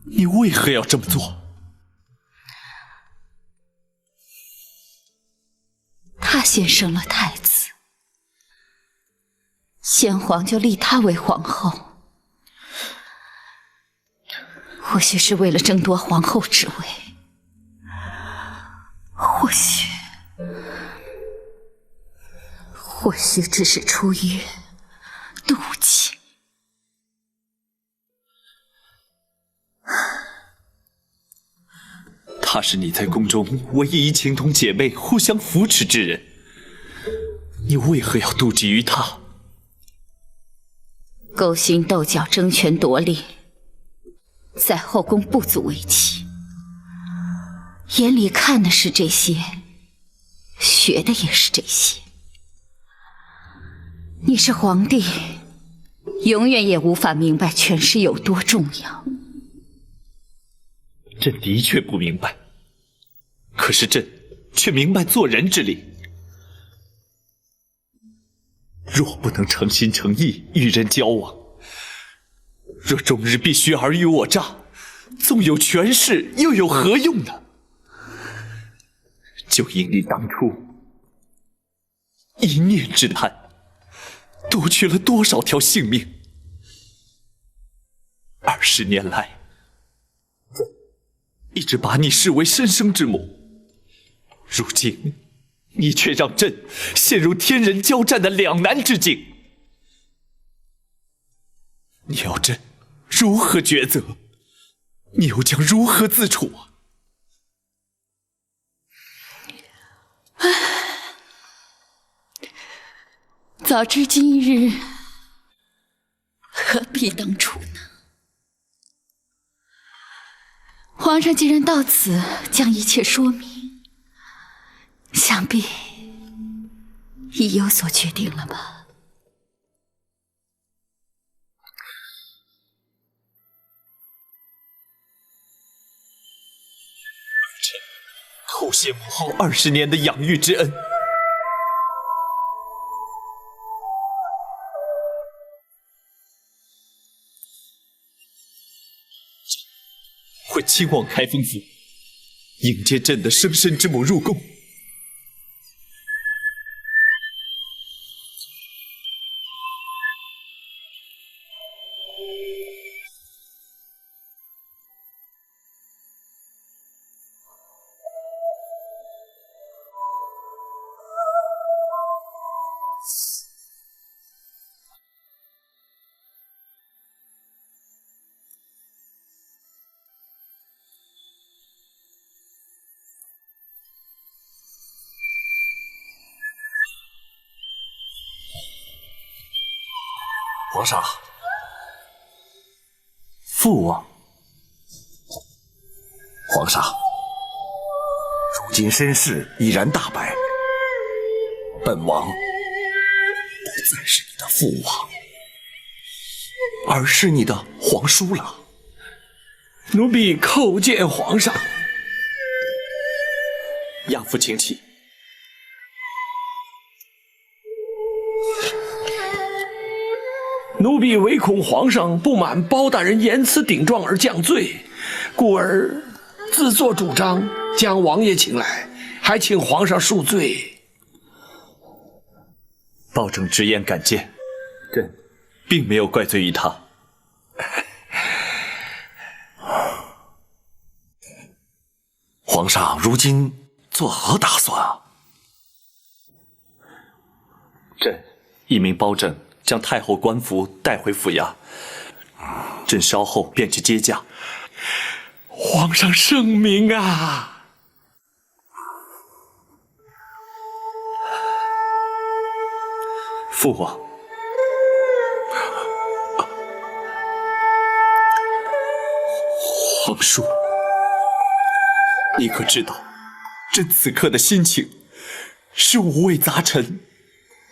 你为何要这么做？他先生了太子，先皇就立他为皇后，或许是为了争夺皇后之位，或许只是出于妒忌。他是你在宫中唯一情同姐妹、互相扶持之人，你为何要妒忌于他？勾心斗角、争权夺利，在后宫不足为奇。眼里看的是这些，学的也是这些。你是皇帝，永远也无法明白权势有多重要。朕的确不明白，可是朕却明白做人之理。若不能诚心诚意与人交往，若终日必须尔虞我诈，纵有权势，又有何用呢？就因你当初一念之贪，夺去了多少条性命？20年来，一直把你视为身生之母，如今你却让朕陷入天人交战的两难之境。你要朕如何抉择？你又将如何自处啊？早知今日，何必当初呢？皇上既然到此将一切说明，想必已有所决定了吧？臣叩谢母后20年的养育之恩。会亲往开封府，迎接朕的生身之母入宫。皇上，父王，皇上，如今身世已然大白，本王不再是你的父王，而是你的皇叔了。奴婢叩见皇上。亚父请起。奴婢唯恐皇上不满包大人言辞顶撞而降罪，故而自作主张将王爷请来，还请皇上恕罪。包拯直言敢谏，朕并没有怪罪于他。皇上如今作何打算啊？朕一名包拯将太后官服带回府衙，朕稍后便去接驾。皇上圣明啊！父王，皇叔，你可知道，朕此刻的心情是五味杂陈，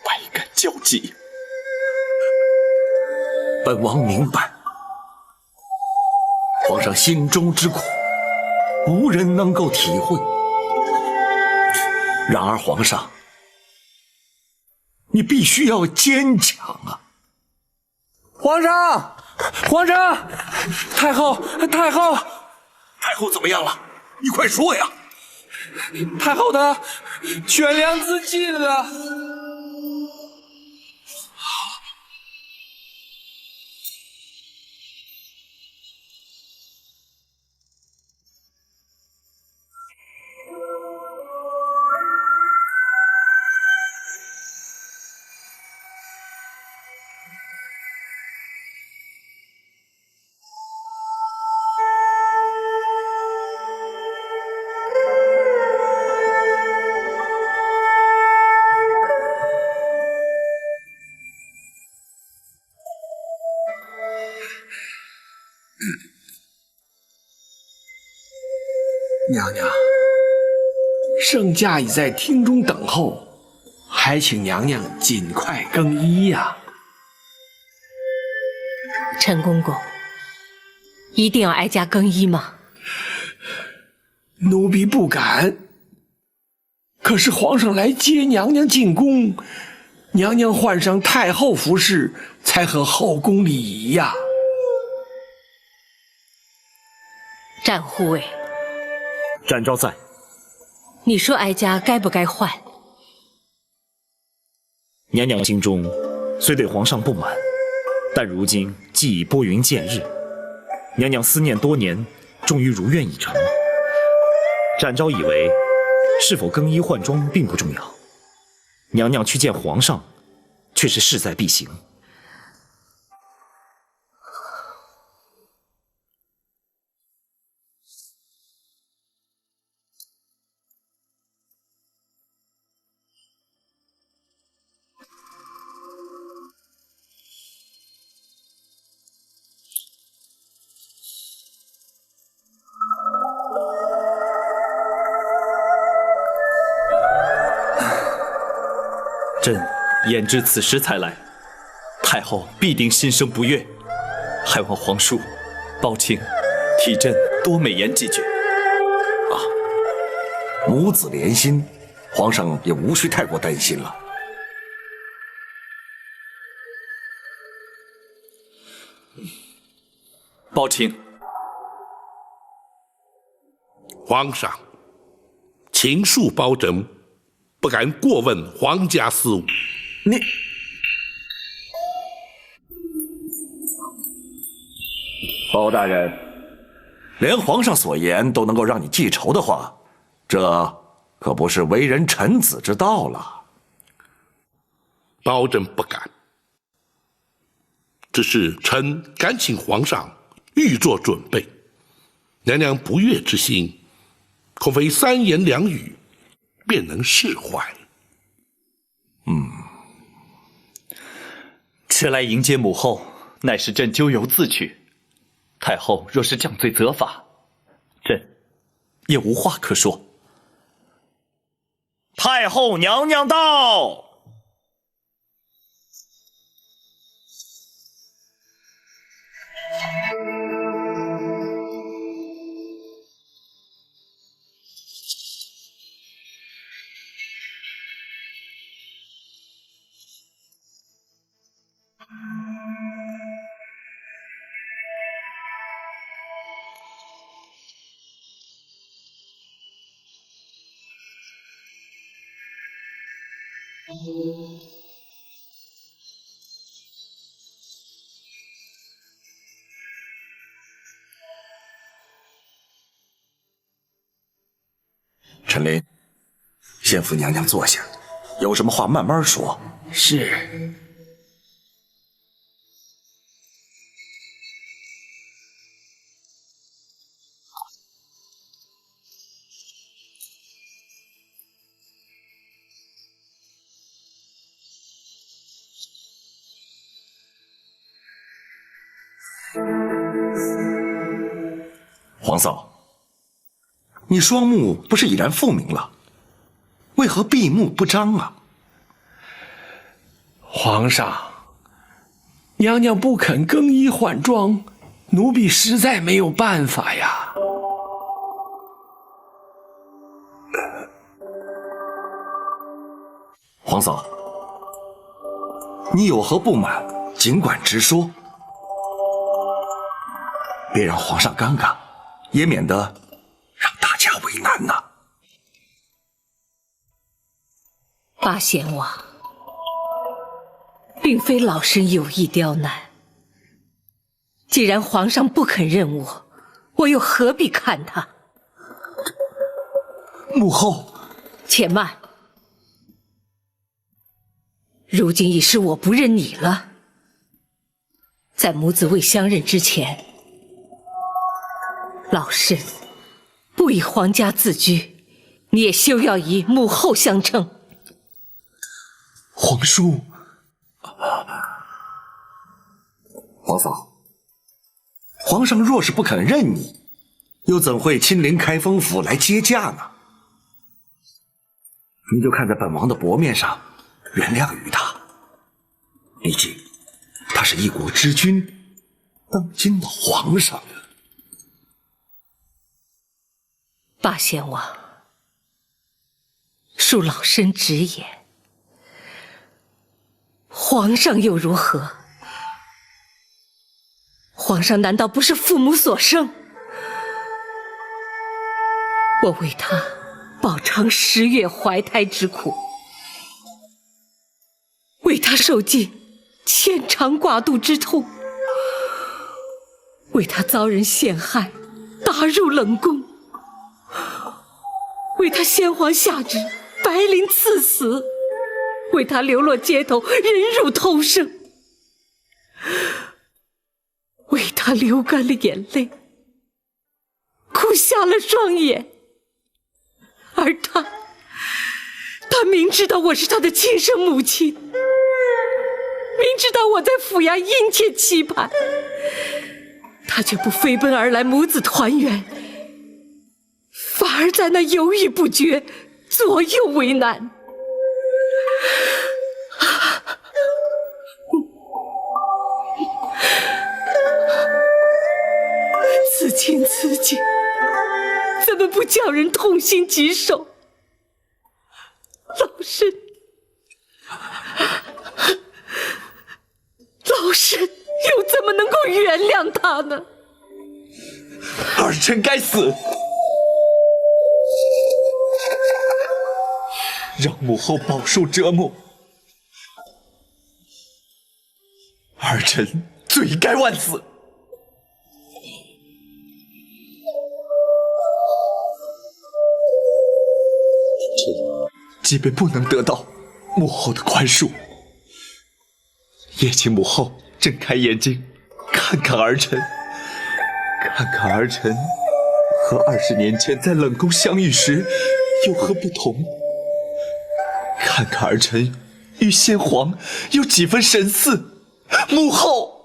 百感交集。本王明白，皇上心中之苦，无人能够体会。然而，皇上，你必须要坚强啊！皇上，皇上，太后，太后，太后怎么样了？你快说呀！太后她悬梁自尽了。娘娘，圣驾已在厅中等候，还请娘娘尽快更衣呀。陈公公，一定要哀家更衣吗？奴婢不敢。可是皇上来接娘娘进宫，娘娘换上太后服饰，才合后宫礼仪呀。战护卫，展昭在。你说哀家该不该换？娘娘心中虽对皇上不满，但如今既已拨云见日，娘娘思念多年，终于如愿以偿。展昭以为是否更衣换装并不重要，娘娘去见皇上却是势在必行。朕言至此时才来，太后必定心生不悦，还望皇叔、包卿替朕多美言几句。母子连心，皇上也无需太过担心了。包卿，皇上，秦恕包拯不敢过问皇家事务。你包大人，连皇上所言都能够让你记仇的话，这可不是为人臣子之道了。包拯不敢，只是臣敢请皇上预做准备。娘娘不悦之心，恐非三言两语便能释怀。迟来迎接母后，乃是朕咎由自取。太后若是降罪责罚，朕也无话可说。太后娘娘到。陈琳，先扶娘娘坐下，有什么话慢慢说。是。皇嫂，你双目不是已然复明了，为何闭目不张啊？皇上，娘娘不肯更衣换装，奴婢实在没有办法呀。皇嫂，你有何不满，尽管直说，别让皇上尴尬，也免得让大家为难呐。八贤王，并非老身有意刁难。既然皇上不肯认我，我又何必看他？母后，且慢。如今已是我不认你了。在母子未相认之前，老身不以皇家自居，你也休要以母后相称。皇叔，皇嫂，皇上若是不肯认你，又怎会亲临开封府来接驾呢？您就看在本王的薄面上，原谅于他。毕竟，他是一国之君，当今的皇上。八贤王，恕老身直言，皇上又如何？皇上难道不是父母所生？我为他饱尝10月怀胎之苦，为他受尽牵肠挂肚之痛，为他遭人陷害，打入冷宫，为他先皇下旨，白绫赐死，为他流落街头，忍辱偷生，为他流干了眼泪，哭瞎了双眼。而他明知道我是他的亲生母亲，明知道我在府衙殷切期盼，他却不飞奔而来母子团圆，反而在那犹豫不决，左右为难。此情此景，怎么不叫人痛心疾首？老身又怎么能够原谅他呢？儿臣该死，让母后饱受折磨，儿臣罪该万死。即便不能得到母后的宽恕，也请母后睁开眼睛，看看儿臣，看看儿臣和20年前在冷宫相遇时有何不同，看看儿臣与先皇有几分神似。母后，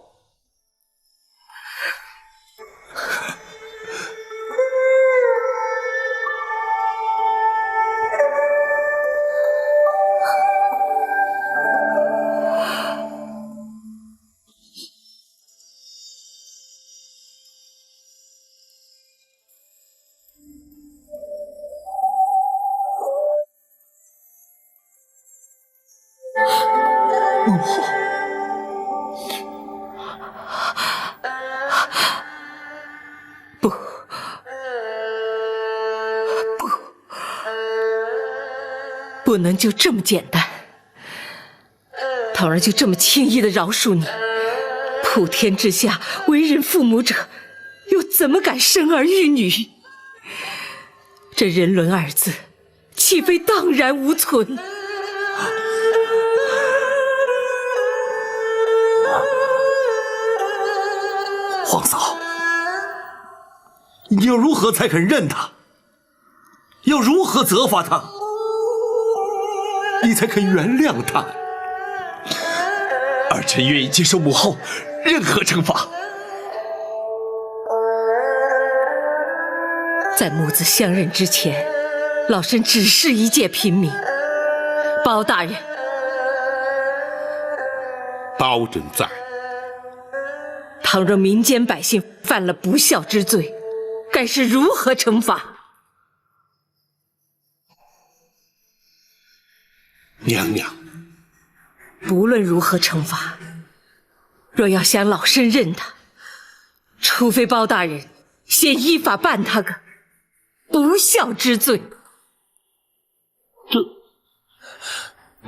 母后，不能就这么简单。倘若就这么轻易的饶恕你，普天之下为人父母者，又怎么敢生儿育女？这人伦2字，岂非荡然无存？皇嫂，你要如何才肯认他？要如何责罚他？你才肯原谅他？儿臣愿意接受母后任何惩罚。在母子相认之前，老身只是一介平民。包大人，包拯在。倘若民间百姓犯了不孝之罪，该是如何惩罚？娘娘，不论如何惩罚，若要想老身认他，除非包大人先依法办他个不孝之罪。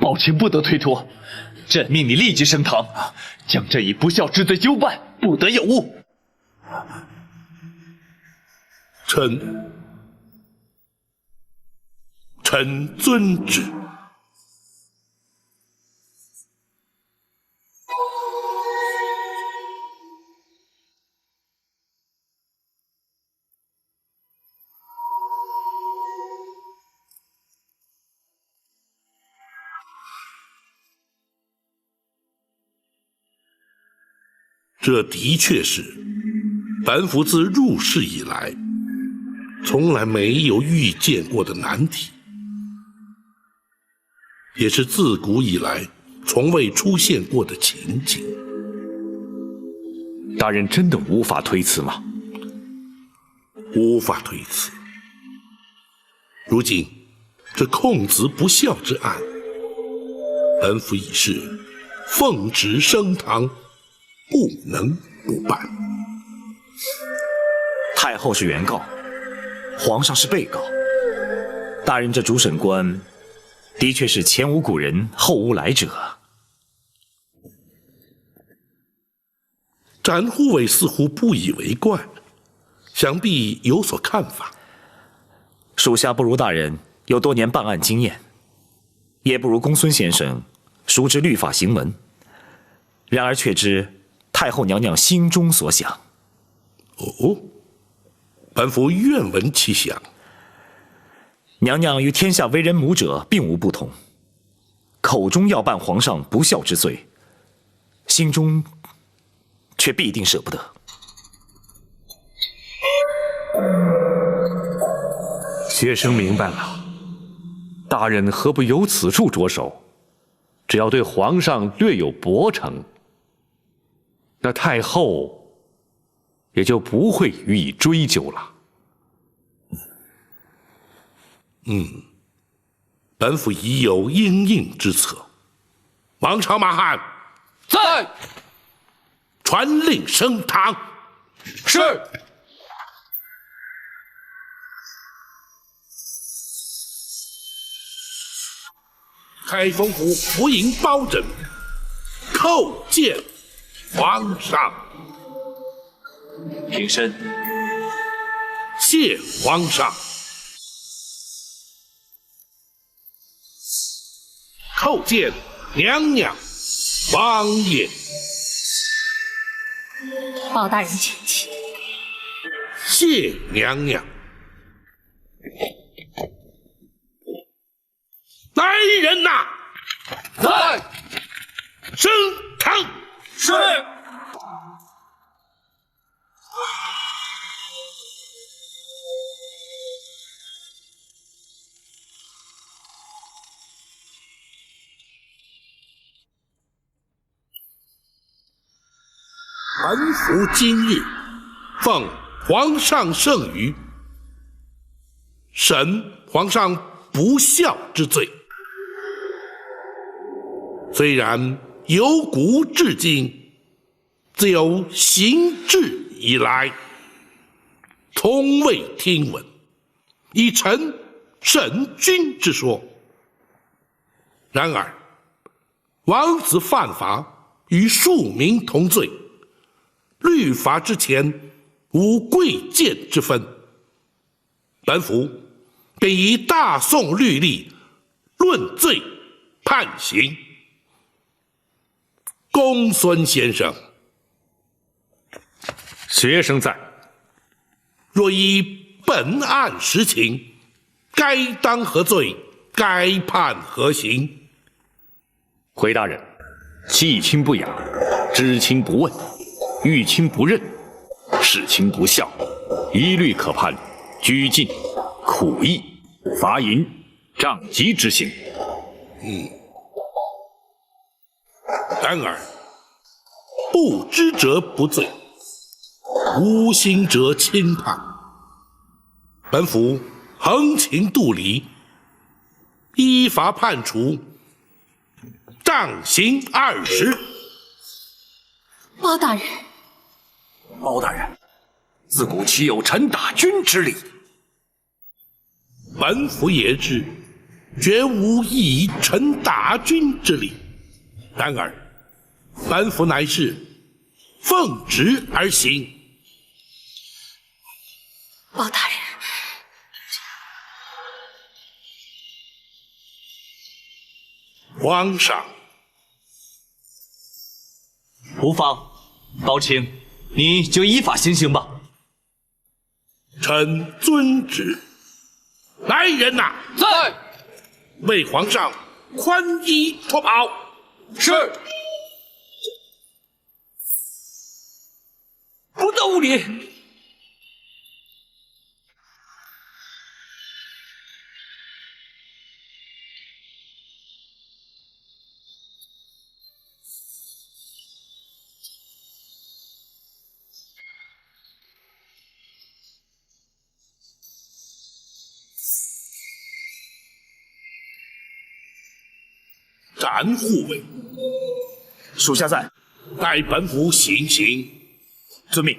宝琴不得推脱，朕命你立即升堂，将这一不孝之罪究办，不得有误。臣遵旨。这的确是本府自入世以来从来没有遇见过的难题，也是自古以来从未出现过的情景。大人真的无法推辞吗？无法推辞。如今这控子不孝之案，本府已是奉旨升堂，不能不办。太后是原告，皇上是被告。大人这主审官，的确是前无古人，后无来者。展护卫似乎不以为怪，想必有所看法。属下不如大人有多年办案经验，也不如公孙先生熟知律法行文。然而却知太后娘娘心中所想。哦，本府愿闻其详。娘娘与天下为人母者并无不同，口中要办皇上不孝之罪，心中却必定舍不得。学生明白了，大人何不由此处着手？只要对皇上略有薄惩，那太后也就不会予以追究了。本府已有应应之策。王朝马汉，在。传令升堂。是。开封府福营包拯叩见皇上。平身。谢皇上。叩见娘娘王爷。包大人请起。谢娘娘。来人呐！在。升堂。是。本府今日奉皇上圣谕，审皇上不孝之罪。虽然由古至今，自有行制以来，从未听闻以臣审君之说。然而，王子犯法与庶民同罪，律法之前无贵贱之分。本府便以大宋律例论罪判刑。公孙先生，学生在。若依本案实情，该当何罪？该判何刑？回大人，弃亲不养，知亲不问，遇亲不认，事亲不孝，一律可判拘禁、苦役、罚银、杖击之刑。然而，不知者不罪，无心者轻判。本府横情度理，依法判处杖刑20。包大人，包大人，自古岂有臣打君之理？本府也知，绝无以臣打君之理。然而，本府乃是奉旨而行。包大人，皇上，无妨，包卿，你就依法行刑吧。臣遵旨。来人呐！在。为皇上宽衣脱袍。是。不得无礼！斩护卫。属下在。待本府行刑。遵命。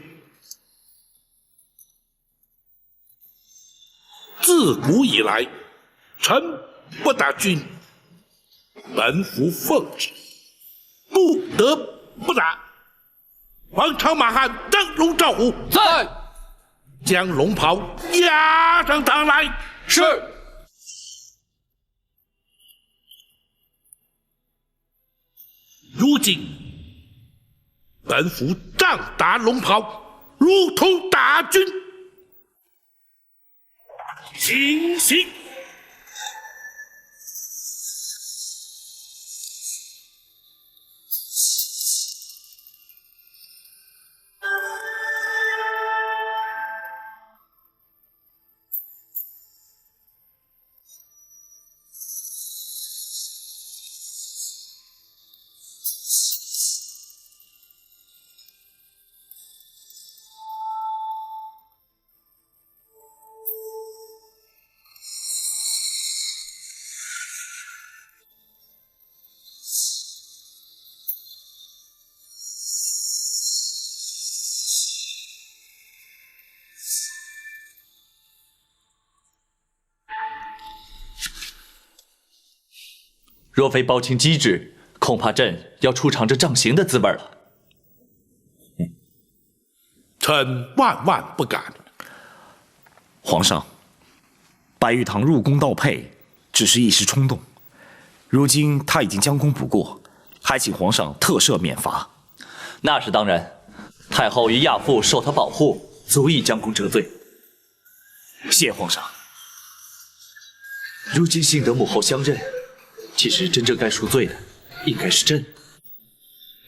自古以来，臣不打君，本府奉旨，不得不打。王朝马汉灯笼照虎，在。将龙袍押上堂来。是。如今，本府仗打龙袍，如同打军。行刑。若非包清机智，恐怕朕要出尝这杖刑的滋味了。臣万万不敢。皇上，白玉堂入宫盗佩，只是一时冲动。如今他已经将功补过，还请皇上特赦免罚。那是当然，太后与亚父受他保护，足以将功折罪。谢皇上。如今幸得母后相认，其实真正该赎罪的应该是朕。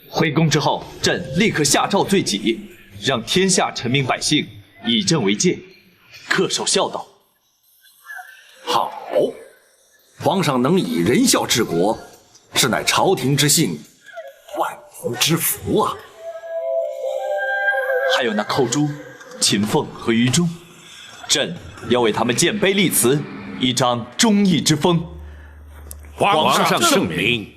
回宫之后，朕立刻下诏罪己，让天下臣民百姓以朕为戒，恪守孝道。好，皇上能以仁孝治国，是乃朝廷之幸，万民之福啊！还有那寇珠、秦凤和于中，朕要为他们建碑立祠，以彰忠义之风。皇上圣明。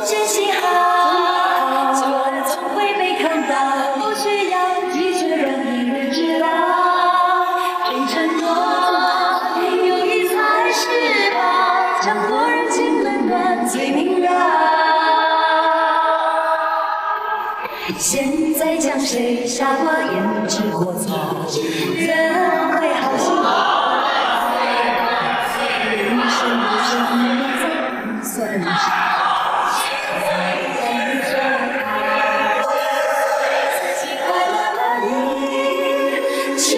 真心好，总会被看到，不需要拒绝让一人知道。真承诺，友谊才是宝，将国人情冷暖最明了。现在将谁杀过胭脂过草，人会好心。人生不是算啥？自己快乐的你就